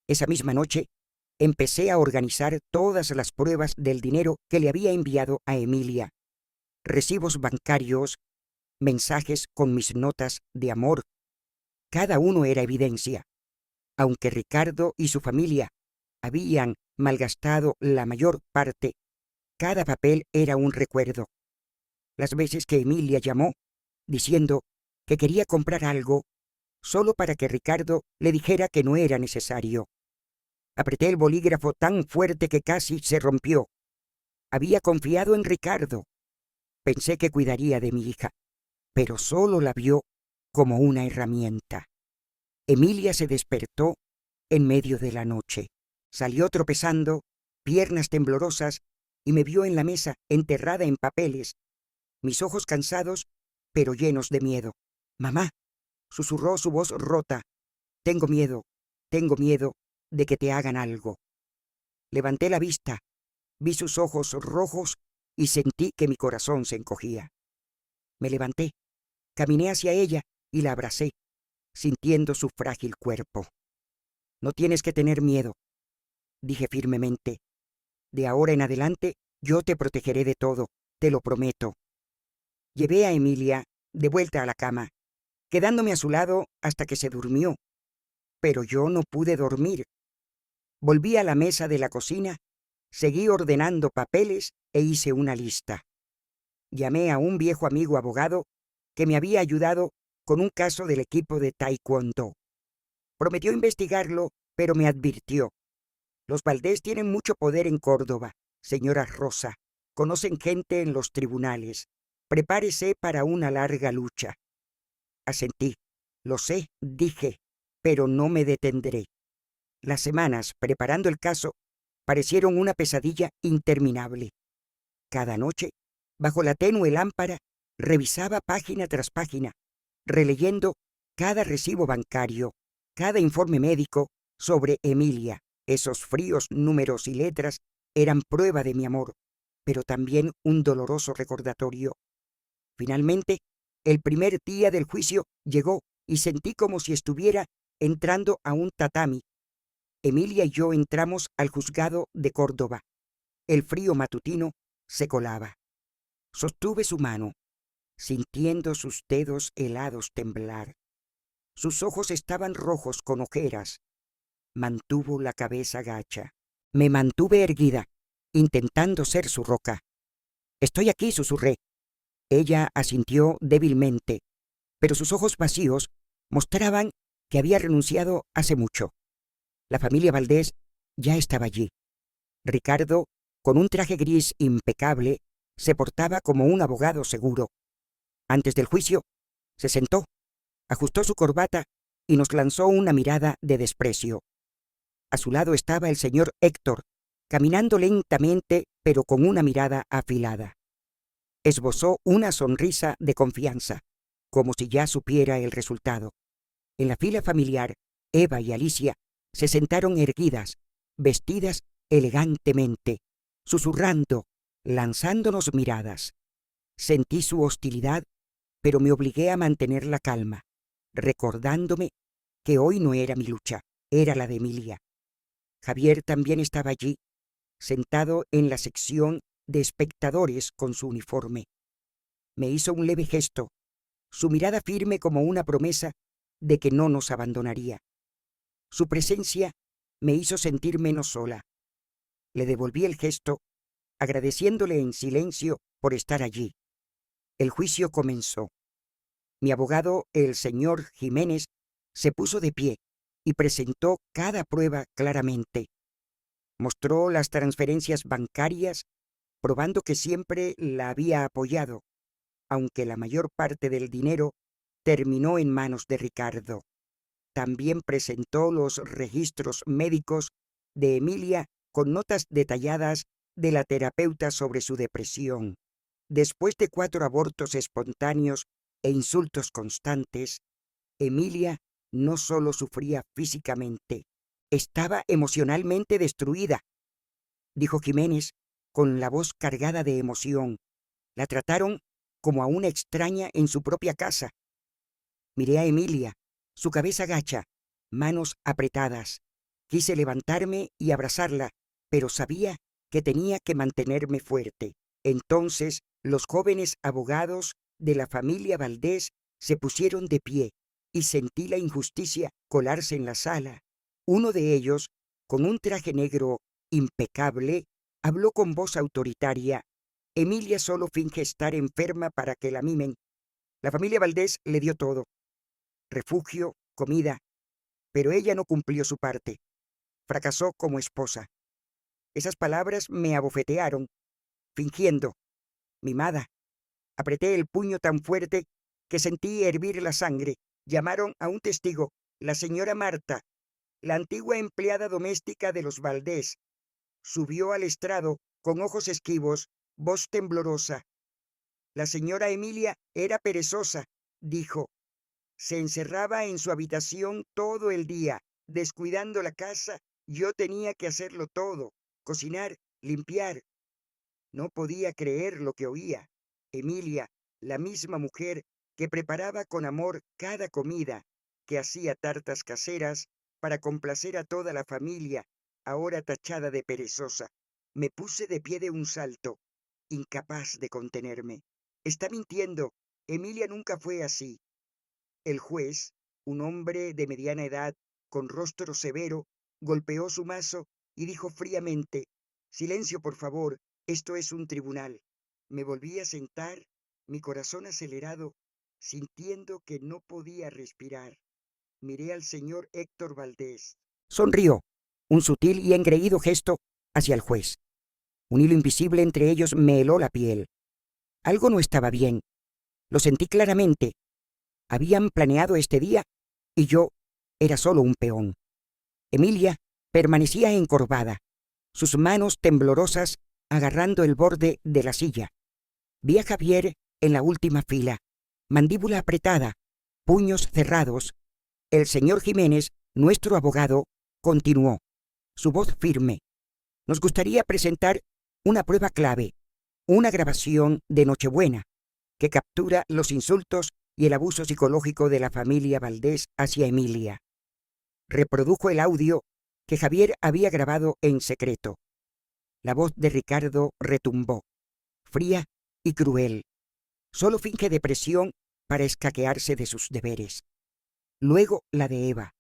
Esa misma noche, empecé a organizar todas las pruebas del dinero que le había enviado a Emilia. Recibos bancarios, mensajes con mis notas de amor. Cada uno era evidencia. Aunque Ricardo y su familia habían malgastado la mayor parte, cada papel era un recuerdo. Las veces que Emilia llamó, diciendo que quería comprar algo, solo para que Ricardo le dijera que no era necesario. Apreté el bolígrafo tan fuerte que casi se rompió. Había confiado en Ricardo. Pensé que cuidaría de mi hija, pero solo la vio como una herramienta. Emilia se despertó en medio de la noche. Salió tropezando, piernas temblorosas, y me vio en la mesa enterrada en papeles, mis ojos cansados, pero llenos de miedo. «Mamá», susurró su voz rota, tengo miedo de que te hagan algo». Levanté la vista, vi sus ojos rojos y sentí que mi corazón se encogía. Me levanté, caminé hacia ella y la abracé, sintiendo su frágil cuerpo. «No tienes que tener miedo», dije firmemente. «De ahora en adelante yo te protegeré de todo, te lo prometo». Llevé a Emilia de vuelta a la cama, quedándome a su lado hasta que se durmió. Pero yo no pude dormir. Volví a la mesa de la cocina, seguí ordenando papeles e hice una lista. Llamé a un viejo amigo abogado que me había ayudado con un caso del equipo de taekwondo. Prometió investigarlo, pero me advirtió: «Los Valdés tienen mucho poder en Córdoba, señora Rosa. Conocen gente en los tribunales. Prepárese para una larga lucha». Asentí. «Lo sé», dije, «pero no me detendré». Las semanas preparando el caso parecieron una pesadilla interminable. Cada noche, bajo la tenue lámpara, revisaba página tras página, releyendo cada recibo bancario, cada informe médico sobre Emilia. Esos fríos números y letras eran prueba de mi amor, pero también un doloroso recordatorio. Finalmente, el primer día del juicio llegó y sentí como si estuviera entrando a un tatami. Emilia y yo entramos al juzgado de Córdoba. El frío matutino se colaba. Sostuve su mano, sintiendo sus dedos helados temblar. Sus ojos estaban rojos con ojeras. Mantuvo la cabeza gacha. Me mantuve erguida, intentando ser su roca. «Estoy aquí», susurré. Ella asintió débilmente, pero sus ojos vacíos mostraban que había renunciado hace mucho. La familia Valdés ya estaba allí. Ricardo, con un traje gris impecable, se portaba como un abogado seguro. Antes del juicio, se sentó, ajustó su corbata y nos lanzó una mirada de desprecio. A su lado estaba el señor Héctor, caminando lentamente, pero con una mirada afilada. Esbozó una sonrisa de confianza, como si ya supiera el resultado. En la fila familiar, Eva y Alicia se sentaron erguidas, vestidas elegantemente, susurrando, lanzándonos miradas. Sentí su hostilidad, pero me obligué a mantener la calma, recordándome que hoy no era mi lucha, era la de Emilia. Javier también estaba allí, sentado en la sección de espectadores con su uniforme. Me hizo un leve gesto, su mirada firme como una promesa de que no nos abandonaría. Su presencia me hizo sentir menos sola. Le devolví el gesto, agradeciéndole en silencio por estar allí. El juicio comenzó. Mi abogado, el señor Jiménez, se puso de pie y presentó cada prueba claramente. Mostró las transferencias bancarias, probando que siempre la había apoyado, aunque la mayor parte del dinero terminó en manos de Ricardo. También presentó los registros médicos de Emilia con notas detalladas de la terapeuta sobre su depresión. Después de 4 abortos espontáneos e insultos constantes, Emilia no solo sufría físicamente, estaba emocionalmente destruida, dijo Jiménez con la voz cargada de emoción. La trataron como a una extraña en su propia casa. Miré a Emilia, su cabeza gacha, manos apretadas. Quise levantarme y abrazarla, pero sabía que tenía que mantenerme fuerte. Entonces, los jóvenes abogados de la familia Valdés se pusieron de pie y sentí la injusticia colarse en la sala. Uno de ellos, con un traje negro impecable, habló con voz autoritaria. Emilia solo finge estar enferma para que la mimen. La familia Valdés le dio todo: refugio, comida, pero ella no cumplió su parte. Fracasó como esposa. Esas palabras me abofetearon, fingiendo, mimada. Apreté el puño tan fuerte que sentí hervir la sangre. Llamaron a un testigo, la señora Marta, la antigua empleada doméstica de los Valdés. Subió al estrado con ojos esquivos, voz temblorosa. La señora Emilia era perezosa, dijo. Se encerraba en su habitación todo el día, descuidando la casa. Yo tenía que hacerlo todo, cocinar, limpiar. No podía creer lo que oía. Emilia, la misma mujer que preparaba con amor cada comida, que hacía tartas caseras para complacer a toda la familia, ahora tachada de perezosa. Me puse de pie de un salto, incapaz de contenerme. Está mintiendo. Emilia nunca fue así. El juez, un hombre de mediana edad, con rostro severo, golpeó su mazo y dijo fríamente: «Silencio, por favor, esto es un tribunal». Me volví a sentar, mi corazón acelerado, sintiendo que no podía respirar. Miré al señor Héctor Valdés. Sonrió, un sutil y engreído gesto hacia el juez. Un hilo invisible entre ellos me heló la piel. Algo no estaba bien. Lo sentí claramente. Habían planeado este día y yo era solo un peón. Emilia permanecía encorvada, sus manos temblorosas agarrando el borde de la silla. Vi a Javier en la última fila, mandíbula apretada, puños cerrados. El señor Jiménez, nuestro abogado, continuó, su voz firme. Nos gustaría presentar una prueba clave, una grabación de Nochebuena. que captura los insultos y el abuso psicológico de la familia Valdés hacia Emilia. Reprodujo el audio que Javier había grabado en secreto. La voz de Ricardo retumbó, fría y cruel. Solo finge depresión para escaquearse de sus deberes. Luego la de Eva.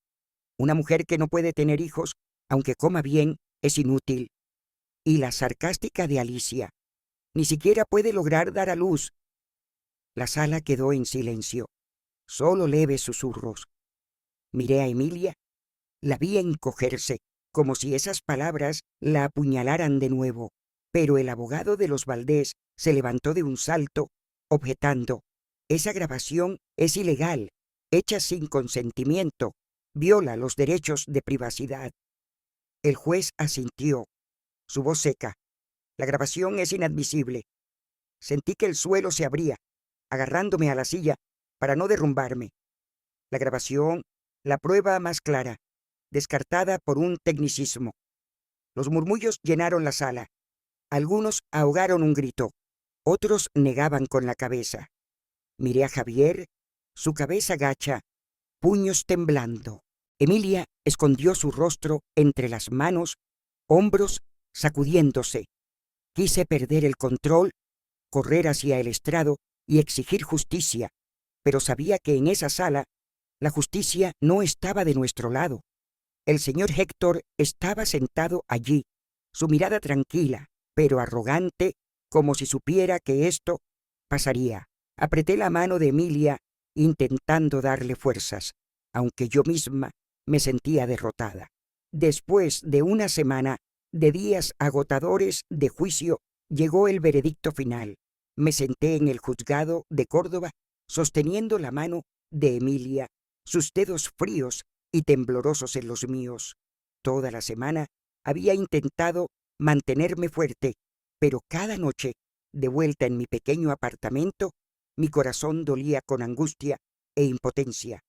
Una mujer que no puede tener hijos, aunque coma bien, es inútil. Y la sarcástica de Alicia. Ni siquiera puede lograr dar a luz. La sala quedó en silencio. Solo leves susurros. Miré a Emilia. La vi encogerse, como si esas palabras la apuñalaran de nuevo. Pero el abogado de los Valdés se levantó de un salto, objetando: esa grabación es ilegal, hecha sin consentimiento, viola los derechos de privacidad. El juez asintió, su voz seca: la grabación es inadmisible. Sentí que el suelo se abría, agarrándome a la silla para no derrumbarme. La grabación, la prueba más clara, descartada por un tecnicismo. Los murmullos llenaron la sala. Algunos ahogaron un grito, otros negaban con la cabeza. Miré a Javier, su cabeza gacha, puños temblando. Emilia escondió su rostro entre las manos, hombros sacudiéndose. Quise perder el control, correr hacia el estrado y exigir justicia, pero sabía que en esa sala la justicia no estaba de nuestro lado. El señor Héctor estaba sentado allí, su mirada tranquila, pero arrogante, como si supiera que esto pasaría. Apreté la mano de Emilia, intentando darle fuerzas, aunque yo misma me sentía derrotada. Después de una semana de días agotadores de juicio, llegó el veredicto final. Me senté en el juzgado de Córdoba, sosteniendo la mano de Emilia, sus dedos fríos y temblorosos en los míos. Toda la semana había intentado mantenerme fuerte, pero cada noche, de vuelta en mi pequeño apartamento, mi corazón dolía con angustia e impotencia.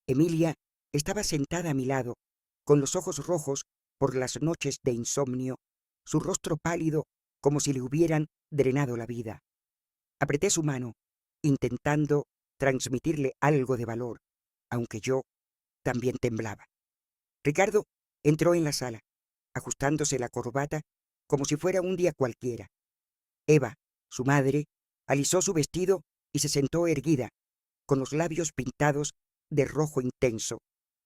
Emilia estaba sentada a mi lado, con los ojos rojos por las noches de insomnio, su rostro pálido como si le hubieran drenado la vida. Apreté su mano, intentando transmitirle algo de valor, aunque yo también temblaba. Ricardo entró en la sala, ajustándose la corbata como si fuera un día cualquiera. Eva, su madre, alisó su vestido y se sentó erguida, con los labios pintados de rojo intenso,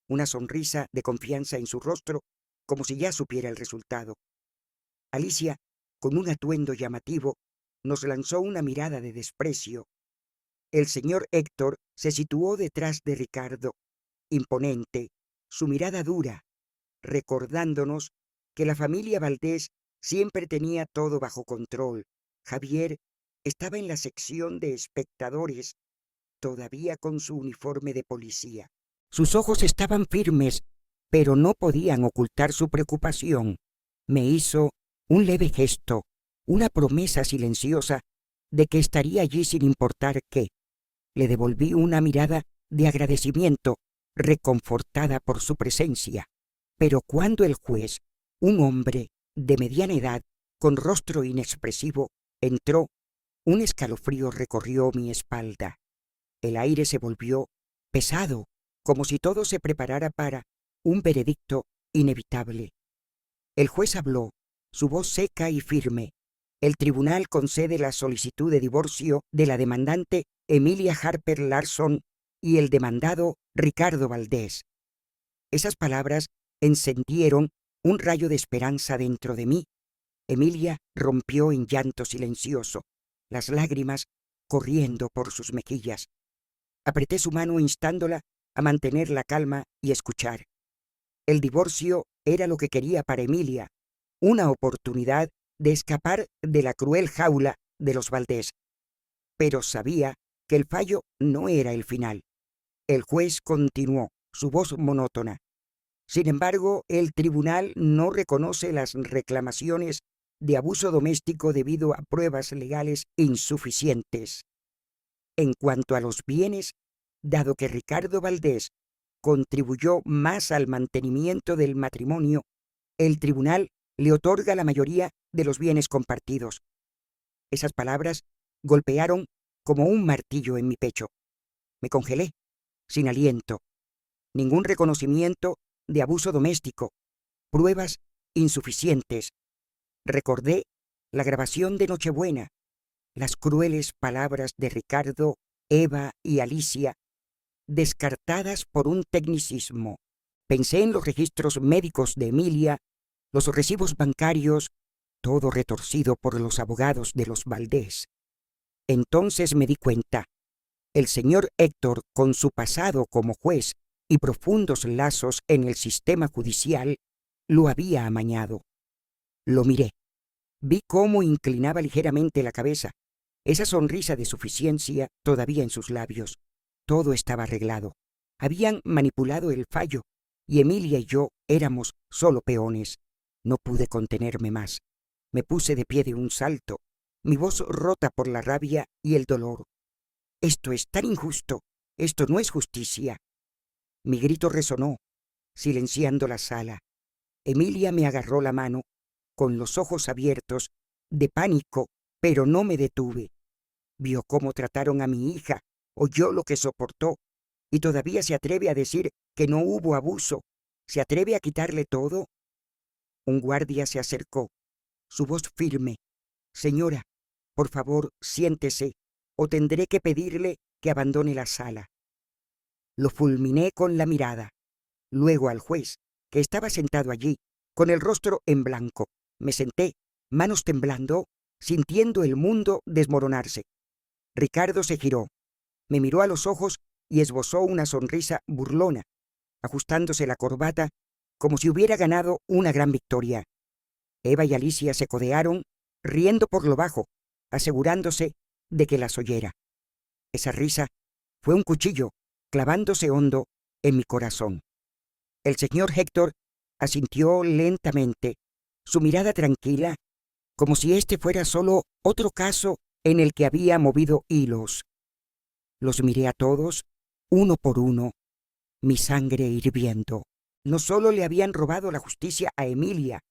una sonrisa de confianza en su rostro, como si ya supiera el resultado. Alicia, con un atuendo llamativo, nos lanzó una mirada de desprecio. El señor Héctor se situó detrás de Ricardo, imponente, su mirada dura, recordándonos que la familia Valdés siempre tenía todo bajo control. Javier estaba en la sección de espectadores, todavía con su uniforme de policía. Sus ojos estaban firmes, pero no podían ocultar su preocupación. Me hizo un leve gesto, una promesa silenciosa de que estaría allí sin importar qué. Le devolví una mirada de agradecimiento, reconfortada por su presencia. Pero cuando el juez, un hombre de mediana edad, con rostro inexpresivo, entró, un escalofrío recorrió mi espalda. El aire se volvió pesado, como si todo se preparara para un veredicto inevitable. El juez habló, su voz seca y firme. El tribunal concede la solicitud de divorcio de la demandante Emilia Harper Larson y el demandado Ricardo Valdés. Esas palabras encendieron un rayo de esperanza dentro de mí. Emilia rompió en llanto silencioso, las lágrimas corriendo por sus mejillas. Apreté su mano instándola a mantener la calma y escuchar. El divorcio era lo que quería para Emilia, una oportunidad de escapar de la cruel jaula de los Valdés. Pero sabía que el fallo no era el final. El juez continuó, su voz monótona. Sin embargo, el tribunal no reconoce las reclamaciones de abuso doméstico debido a pruebas legales insuficientes. En cuanto a los bienes, dado que Ricardo Valdés contribuyó más al mantenimiento del matrimonio, el tribunal le otorga la mayoría de los bienes compartidos. Esas palabras golpearon como un martillo en mi pecho. Me congelé, sin aliento. Ningún reconocimiento de abuso doméstico. Pruebas insuficientes. Recordé la grabación de Nochebuena, las crueles palabras de Ricardo, Eva y Alicia, descartadas por un tecnicismo. Pensé en los registros médicos de Emilia, los recibos bancarios, todo retorcido por los abogados de los Valdés. Entonces me di cuenta. El señor Héctor, con su pasado como juez y profundos lazos en el sistema judicial, lo había amañado. Lo miré. Vi cómo inclinaba ligeramente la cabeza, esa sonrisa de suficiencia todavía en sus labios. Todo estaba arreglado. Habían manipulado el fallo, y Emilia y yo éramos solo peones. No pude contenerme más. Me puse de pie de un salto, mi voz rota por la rabia y el dolor. Esto es tan injusto. Esto no es justicia. Mi grito resonó, silenciando la sala. Emilia me agarró la mano, con los ojos abiertos, de pánico, pero no me detuve. Vio cómo trataron a mi hija, oyó lo que soportó, y todavía se atreve a decir que no hubo abuso. ¿Se atreve a quitarle todo? Un guardia se acercó, su voz firme. Señora, por favor, siéntese, o tendré que pedirle que abandone la sala. Lo fulminé con la mirada. Luego al juez, que estaba sentado allí, con el rostro en blanco. Me senté, manos temblando, sintiendo el mundo desmoronarse. Ricardo se giró, me miró a los ojos y esbozó una sonrisa burlona, ajustándose la corbata como si hubiera ganado una gran victoria. Eva y Alicia se codearon, riendo por lo bajo, asegurándose de que las oyera. Esa risa fue un cuchillo clavándose hondo en mi corazón. El señor Héctor asintió lentamente, su mirada tranquila, como si este fuera solo otro caso en el que había movido hilos. Los miré a todos, uno por uno, mi sangre hirviendo. No solo le habían robado la justicia a Emilia,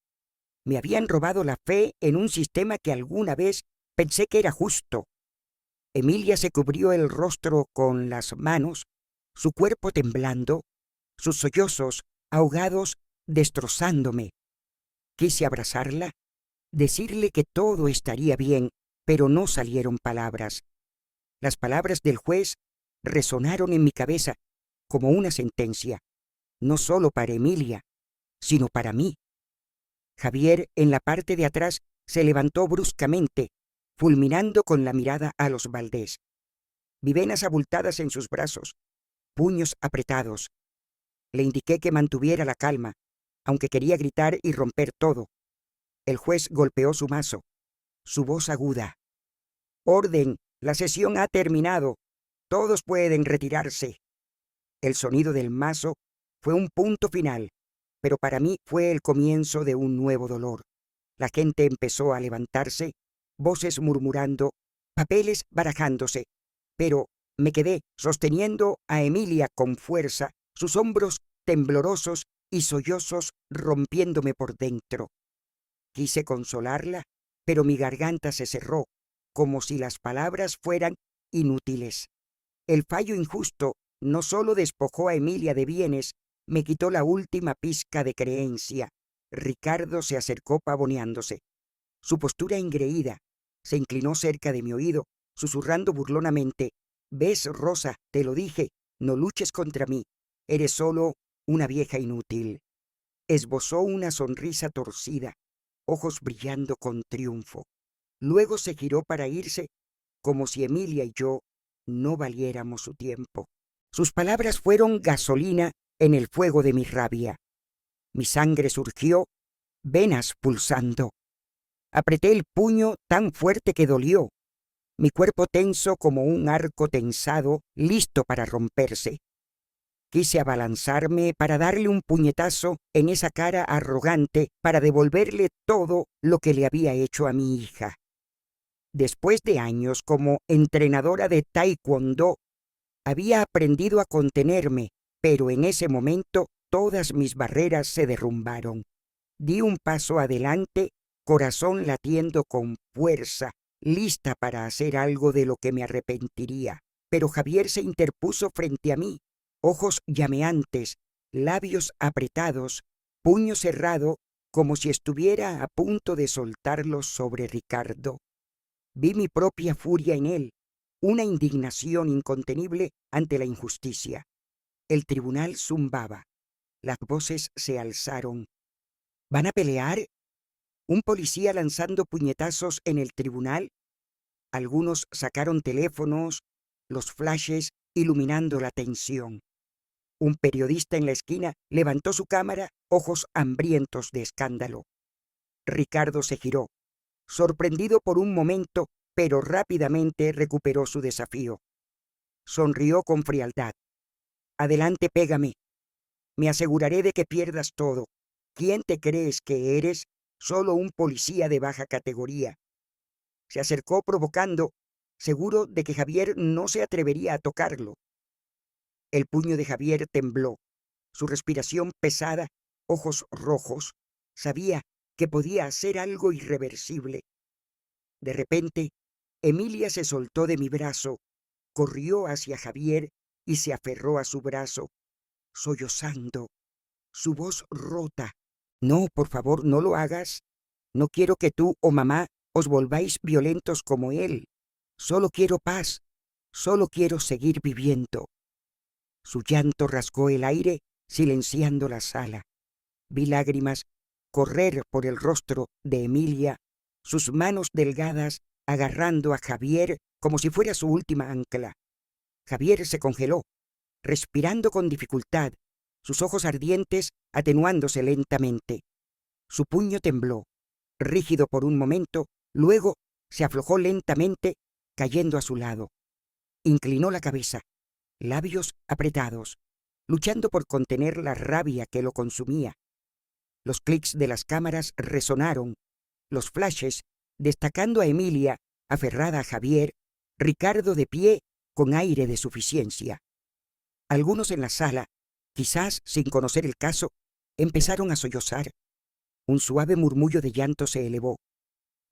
me habían robado la fe en un sistema que alguna vez pensé que era justo. Emilia se cubrió el rostro con las manos, su cuerpo temblando, sus sollozos ahogados destrozándome. Quise abrazarla, decirle que todo estaría bien, pero no salieron palabras. Las palabras del juez resonaron en mi cabeza como una sentencia, no solo para Emilia, sino para mí. Javier, en la parte de atrás, se levantó bruscamente, fulminando con la mirada a los Valdés. Vi venas abultadas en sus brazos, puños apretados. Le indiqué que mantuviera la calma, aunque quería gritar y romper todo. El juez golpeó su mazo, su voz aguda. «Orden, la sesión ha terminado. Todos pueden retirarse». El sonido del mazo fue un punto final, pero para mí fue el comienzo de un nuevo dolor. La gente empezó a levantarse, voces murmurando, papeles barajándose, pero me quedé sosteniendo a Emilia con fuerza, sus hombros temblorosos y sollozos rompiéndome por dentro. Quise consolarla, pero mi garganta se cerró, como si las palabras fueran inútiles. El fallo injusto no solo despojó a Emilia de bienes, me quitó la última pizca de creencia. Ricardo se acercó pavoneándose. Su postura engreída se inclinó cerca de mi oído, susurrando burlonamente: «Ves, Rosa, te lo dije, no luches contra mí. Eres solo una vieja inútil». Esbozó una sonrisa torcida, ojos brillando con triunfo. Luego se giró para irse, como si Emilia y yo no valiéramos su tiempo. Sus palabras fueron gasolina en el fuego de mi rabia. Mi sangre surgió, venas pulsando. Apreté el puño tan fuerte que dolió, mi cuerpo tenso como un arco tensado, listo para romperse. Quise abalanzarme para darle un puñetazo en esa cara arrogante, para devolverle todo lo que le había hecho a mi hija. Después de años como entrenadora de taekwondo, había aprendido a contenerme, pero en ese momento todas mis barreras se derrumbaron. Di un paso adelante, corazón latiendo con fuerza, lista para hacer algo de lo que me arrepentiría. Pero Javier se interpuso frente a mí, ojos llameantes, labios apretados, puño cerrado, como si estuviera a punto de soltarlos sobre Ricardo. Vi mi propia furia en él, una indignación incontenible ante la injusticia. El tribunal zumbaba. Las voces se alzaron. ¿Van a pelear? ¿Un policía lanzando puñetazos en el tribunal? Algunos sacaron teléfonos, los flashes iluminando la tensión. Un periodista en la esquina levantó su cámara, ojos hambrientos de escándalo. Ricardo se giró, sorprendido por un momento, pero rápidamente recuperó su desafío. Sonrió con frialdad. Adelante, pégame. Me aseguraré de que pierdas todo. ¿Quién te crees que eres? Solo un policía de baja categoría. Se acercó provocando, seguro de que Javier no se atrevería a tocarlo. El puño de Javier tembló, su respiración pesada, ojos rojos. Sabía que podía hacer algo irreversible. De repente, Emilia se soltó de mi brazo, corrió hacia Javier y se aferró a su brazo, sollozando, su voz rota. No, por favor, no lo hagas. No quiero que tú o mamá os volváis violentos como él. Solo quiero paz. Solo quiero seguir viviendo. Su llanto rasgó el aire, silenciando la sala. Vi lágrimas correr por el rostro de Emilia, sus manos delgadas agarrando a Javier como si fuera su última ancla. Javier se congeló, respirando con dificultad, sus ojos ardientes atenuándose lentamente. Su puño tembló, rígido por un momento, luego se aflojó lentamente, cayendo a su lado. Inclinó la cabeza, labios apretados, luchando por contener la rabia que lo consumía. Los clics de las cámaras resonaron, los flashes destacando a Emilia, aferrada a Javier, Ricardo de pie con aire de suficiencia. Algunos en la sala, quizás sin conocer el caso, empezaron a sollozar. Un suave murmullo de llanto se elevó.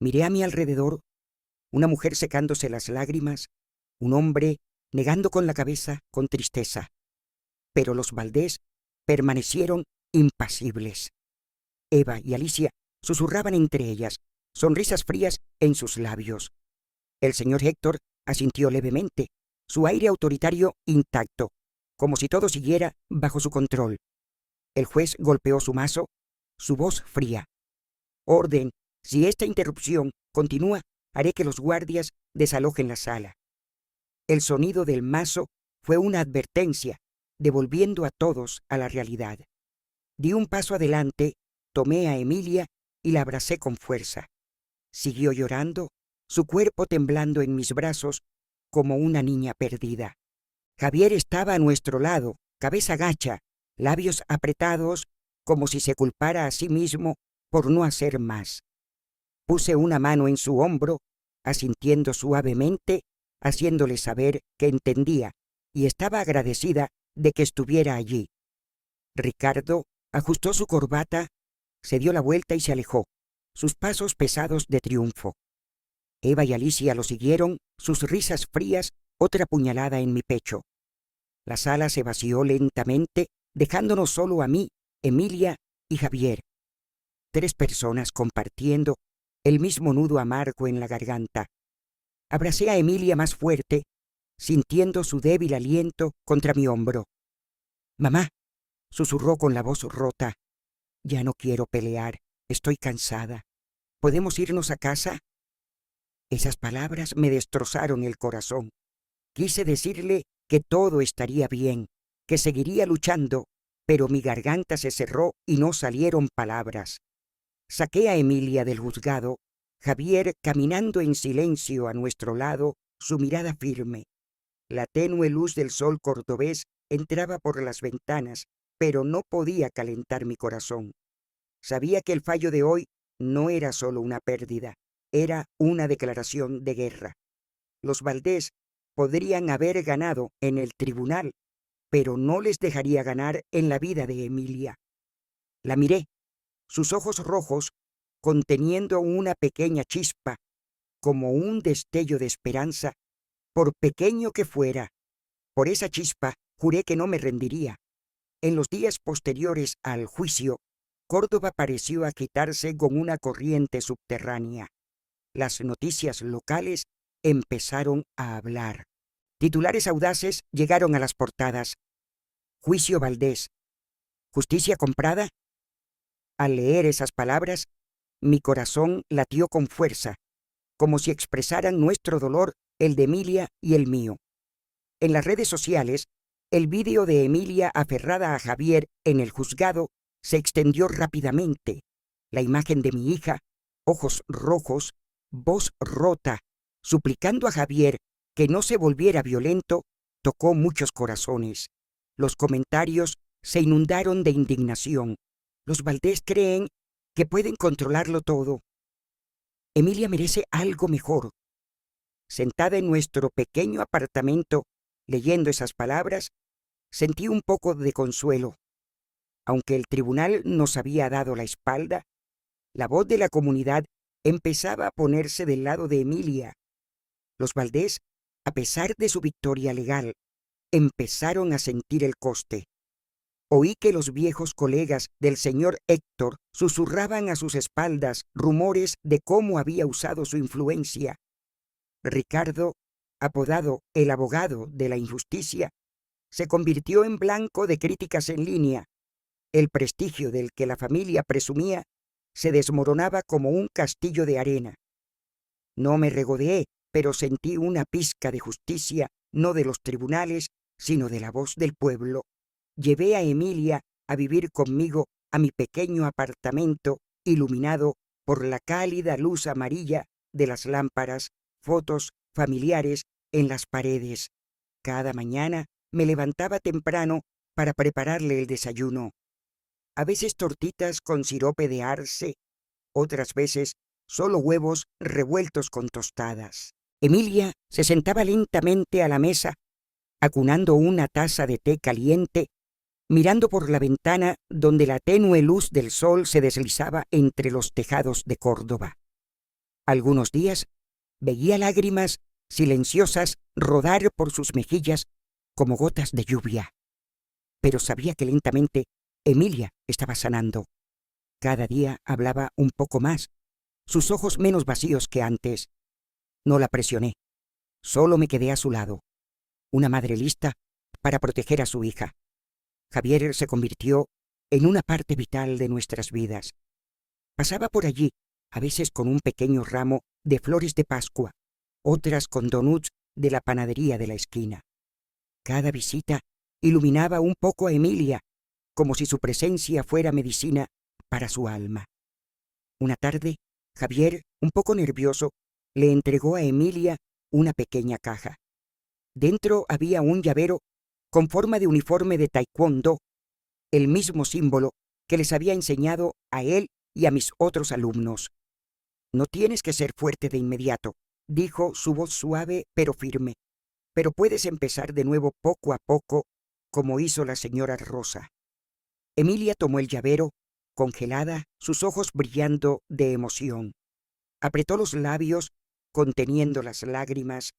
Miré a mi alrededor, una mujer secándose las lágrimas, un hombre negando con la cabeza con tristeza. Pero los Valdés permanecieron impasibles. Eva y Alicia susurraban entre ellas, sonrisas frías en sus labios. El señor Héctor asintió levemente, su aire autoritario intacto, como si todo siguiera bajo su control. El juez golpeó su mazo, su voz fría. Orden, si esta interrupción continúa, haré que los guardias desalojen la sala. El sonido del mazo fue una advertencia, devolviendo a todos a la realidad. Di un paso adelante, tomé a Emilia y la abracé con fuerza. Siguió llorando, su cuerpo temblando en mis brazos como una niña perdida. Javier estaba a nuestro lado, cabeza gacha, labios apretados, como si se culpara a sí mismo por no hacer más. Puse una mano en su hombro, asintiendo suavemente, haciéndole saber que entendía y estaba agradecida de que estuviera allí. Ricardo ajustó su corbata, se dio la vuelta y se alejó, sus pasos pesados de triunfo. Eva y Alicia lo siguieron, sus risas frías, otra puñalada en mi pecho. La sala se vació lentamente, dejándonos solo a mí, Emilia y Javier. 3 personas compartiendo el mismo nudo amargo en la garganta. Abracé a Emilia más fuerte, sintiendo su débil aliento contra mi hombro. «Mamá», susurró con la voz rota, «ya no quiero pelear, estoy cansada. ¿Podemos irnos a casa?» Esas palabras me destrozaron el corazón. Quise decirle que todo estaría bien, que seguiría luchando, pero mi garganta se cerró y no salieron palabras. Saqué a Emilia del juzgado, Javier caminando en silencio a nuestro lado, su mirada firme. La tenue luz del sol cordobés entraba por las ventanas, pero no podía calentar mi corazón. Sabía que el fallo de hoy no era solo una pérdida, era una declaración de guerra. Los Valdés podrían haber ganado en el tribunal, pero no les dejaría ganar en la vida de Emilia. La miré, sus ojos rojos conteniendo una pequeña chispa, como un destello de esperanza, por pequeño que fuera. Por esa chispa juré que no me rendiría. En los días posteriores al juicio, Córdoba pareció agitarse con una corriente subterránea. Las noticias locales empezaron a hablar. Titulares audaces llegaron a las portadas. Juicio Valdés. ¿Justicia comprada? Al leer esas palabras, mi corazón latió con fuerza, como si expresaran nuestro dolor, el de Emilia y el mío. En las redes sociales, el vídeo de Emilia aferrada a Javier en el juzgado se extendió rápidamente. La imagen de mi hija, ojos rojos, voz rota, suplicando a Javier que no se volviera violento, tocó muchos corazones. Los comentarios se inundaron de indignación. Los Valdés creen que pueden controlarlo todo. Emilia merece algo mejor. Sentada en nuestro pequeño apartamento, leyendo esas palabras, sentí un poco de consuelo. Aunque el tribunal nos había dado la espalda, la voz de la comunidad empezaba a ponerse del lado de Emilia. Los Valdés, a pesar de su victoria legal, empezaron a sentir el coste. Oí que los viejos colegas del señor Héctor susurraban a sus espaldas rumores de cómo había usado su influencia. Ricardo, apodado el abogado de la injusticia, se convirtió en blanco de críticas en línea. El prestigio del que la familia presumía se desmoronaba como un castillo de arena. No me regodeé, pero sentí una pizca de justicia, no de los tribunales, sino de la voz del pueblo. Llevé a Emilia a vivir conmigo a mi pequeño apartamento, iluminado por la cálida luz amarilla de las lámparas, fotos familiares en las paredes. Cada mañana me levantaba temprano para prepararle el desayuno. A veces tortitas con sirope de arce, otras veces solo huevos revueltos con tostadas. Emilia se sentaba lentamente a la mesa, acunando una taza de té caliente, mirando por la ventana donde la tenue luz del sol se deslizaba entre los tejados de Córdoba. Algunos días veía lágrimas silenciosas rodar por sus mejillas como gotas de lluvia. Pero sabía que lentamente Emilia estaba sanando. Cada día hablaba un poco más, sus ojos menos vacíos que antes. No la presioné, solo me quedé a su lado, una madre lista para proteger a su hija. Javier se convirtió en una parte vital de nuestras vidas. Pasaba por allí, a veces con un pequeño ramo de flores de Pascua, otras con donuts de la panadería de la esquina. Cada visita iluminaba un poco a Emilia, como si su presencia fuera medicina para su alma. Una tarde, Javier, un poco nervioso, le entregó a Emilia una pequeña caja. Dentro había un llavero con forma de uniforme de taekwondo, el mismo símbolo que les había enseñado a él y a mis otros alumnos. No tienes que ser fuerte de inmediato, dijo su voz suave pero firme, pero puedes empezar de nuevo poco a poco, como hizo la señora Rosa. Emilia tomó el llavero, congelada, sus ojos brillando de emoción. Apretó los labios, conteniendo las lágrimas,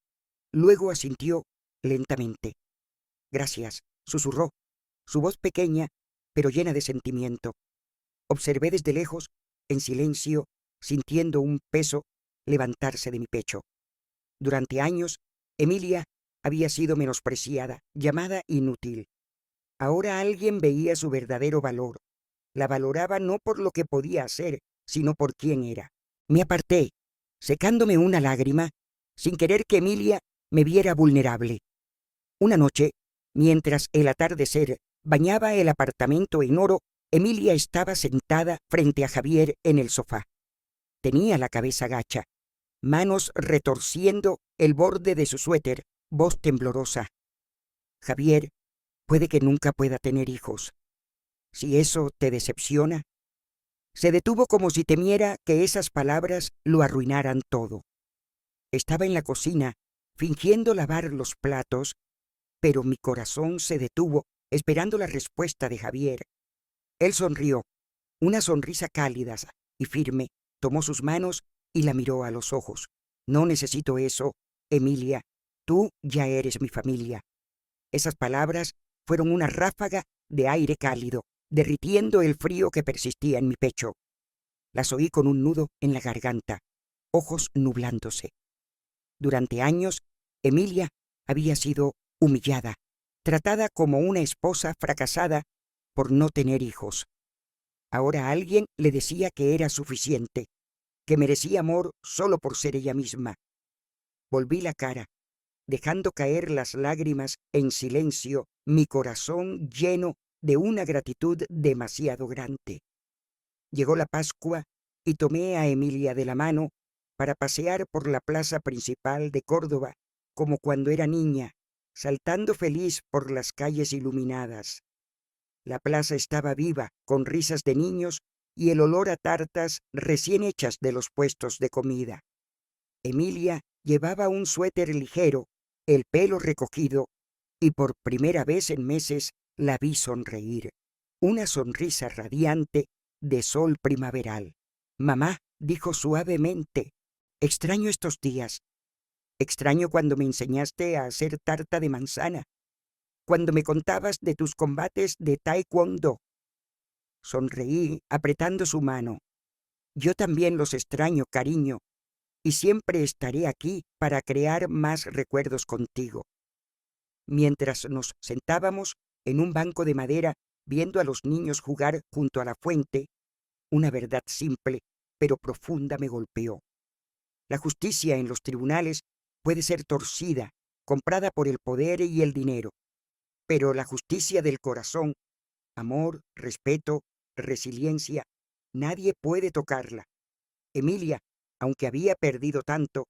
luego asintió lentamente. Gracias, susurró, su voz pequeña, pero llena de sentimiento. Observé desde lejos, en silencio, sintiendo un peso levantarse de mi pecho. Durante años, Emilia había sido menospreciada, llamada inútil. Ahora alguien veía su verdadero valor. La valoraba no por lo que podía hacer, sino por quién era. Me aparté, secándome una lágrima, sin querer que Emilia me viera vulnerable. Una noche, mientras el atardecer bañaba el apartamento en oro, Emilia estaba sentada frente a Javier en el sofá. Tenía la cabeza gacha, manos retorciendo el borde de su suéter, voz temblorosa. Javier, puede que nunca pueda tener hijos. Si eso te decepciona. Se detuvo como si temiera que esas palabras lo arruinaran todo. Estaba en la cocina, fingiendo lavar los platos, pero mi corazón se detuvo esperando la respuesta de Javier. Él sonrió, una sonrisa cálida y firme, tomó sus manos y la miró a los ojos. No necesito eso, Emilia. Tú ya eres mi familia. Esas palabras fueron una ráfaga de aire cálido, derritiendo el frío que persistía en mi pecho. Las oí con un nudo en la garganta, ojos nublándose. Durante años, Emilia había sido humillada, tratada como una esposa fracasada por no tener hijos. Ahora alguien le decía que era suficiente, que merecía amor solo por ser ella misma. Volví la cara, dejando caer las lágrimas en silencio, mi corazón lleno de una gratitud demasiado grande. Llegó la Pascua y tomé a Emilia de la mano para pasear por la plaza principal de Córdoba como cuando era niña, saltando feliz por las calles iluminadas. La plaza estaba viva, con risas de niños y el olor a tartas recién hechas de los puestos de comida. Emilia llevaba un suéter ligero, el pelo recogido, y por primera vez en meses la vi sonreír. Una sonrisa radiante de sol primaveral. Mamá, dijo suavemente, extraño estos días. Extraño cuando me enseñaste a hacer tarta de manzana, cuando me contabas de tus combates de taekwondo. Sonreí apretando su mano. Yo también los extraño, cariño, y siempre estaré aquí para crear más recuerdos contigo. Mientras nos sentábamos en un banco de madera viendo a los niños jugar junto a la fuente, una verdad simple pero profunda me golpeó. La justicia en los tribunales puede ser torcida, comprada por el poder y el dinero, pero la justicia del corazón, amor, respeto, resiliencia, nadie puede tocarla. Emilia, aunque había perdido tanto,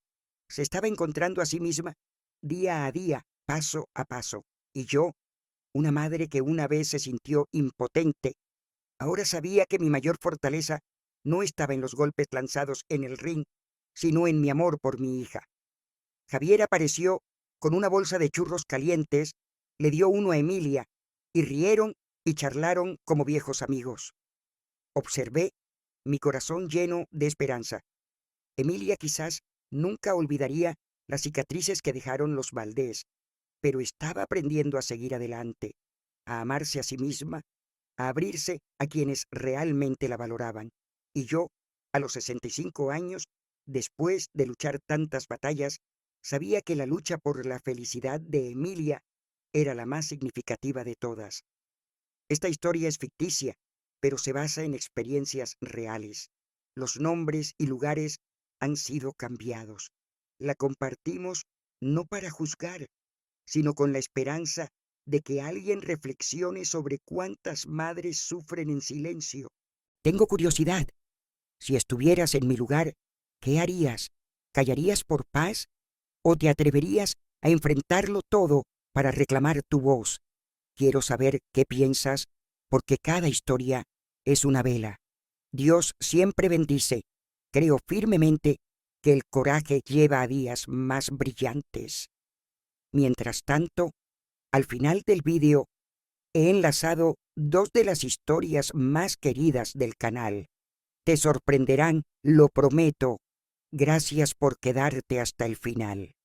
se estaba encontrando a sí misma día a día, paso a paso, y yo, una madre que una vez se sintió impotente, ahora sabía que mi mayor fortaleza no estaba en los golpes lanzados en el ring, sino en mi amor por mi hija. Javier apareció con una bolsa de churros calientes, le dio uno a Emilia, y rieron y charlaron como viejos amigos. Observé, mi corazón lleno de esperanza. Emilia quizás nunca olvidaría las cicatrices que dejaron los Valdés, pero estaba aprendiendo a seguir adelante, a amarse a sí misma, a abrirse a quienes realmente la valoraban. Y yo, a los 65 años, después de luchar tantas batallas, sabía que la lucha por la felicidad de Emilia era la más significativa de todas. Esta historia es ficticia, pero se basa en experiencias reales. Los nombres y lugares han sido cambiados. La compartimos no para juzgar, sino con la esperanza de que alguien reflexione sobre cuántas madres sufren en silencio. Tengo curiosidad. Si estuvieras en mi lugar, ¿qué harías? ¿Callarías por paz? ¿O te atreverías a enfrentarlo todo para reclamar tu voz? Quiero saber qué piensas, porque cada historia es una vela. Dios siempre bendice. Creo firmemente que el coraje lleva a días más brillantes. Mientras tanto, al final del vídeo, he enlazado dos de las historias más queridas del canal. Te sorprenderán, lo prometo. Gracias por quedarte hasta el final.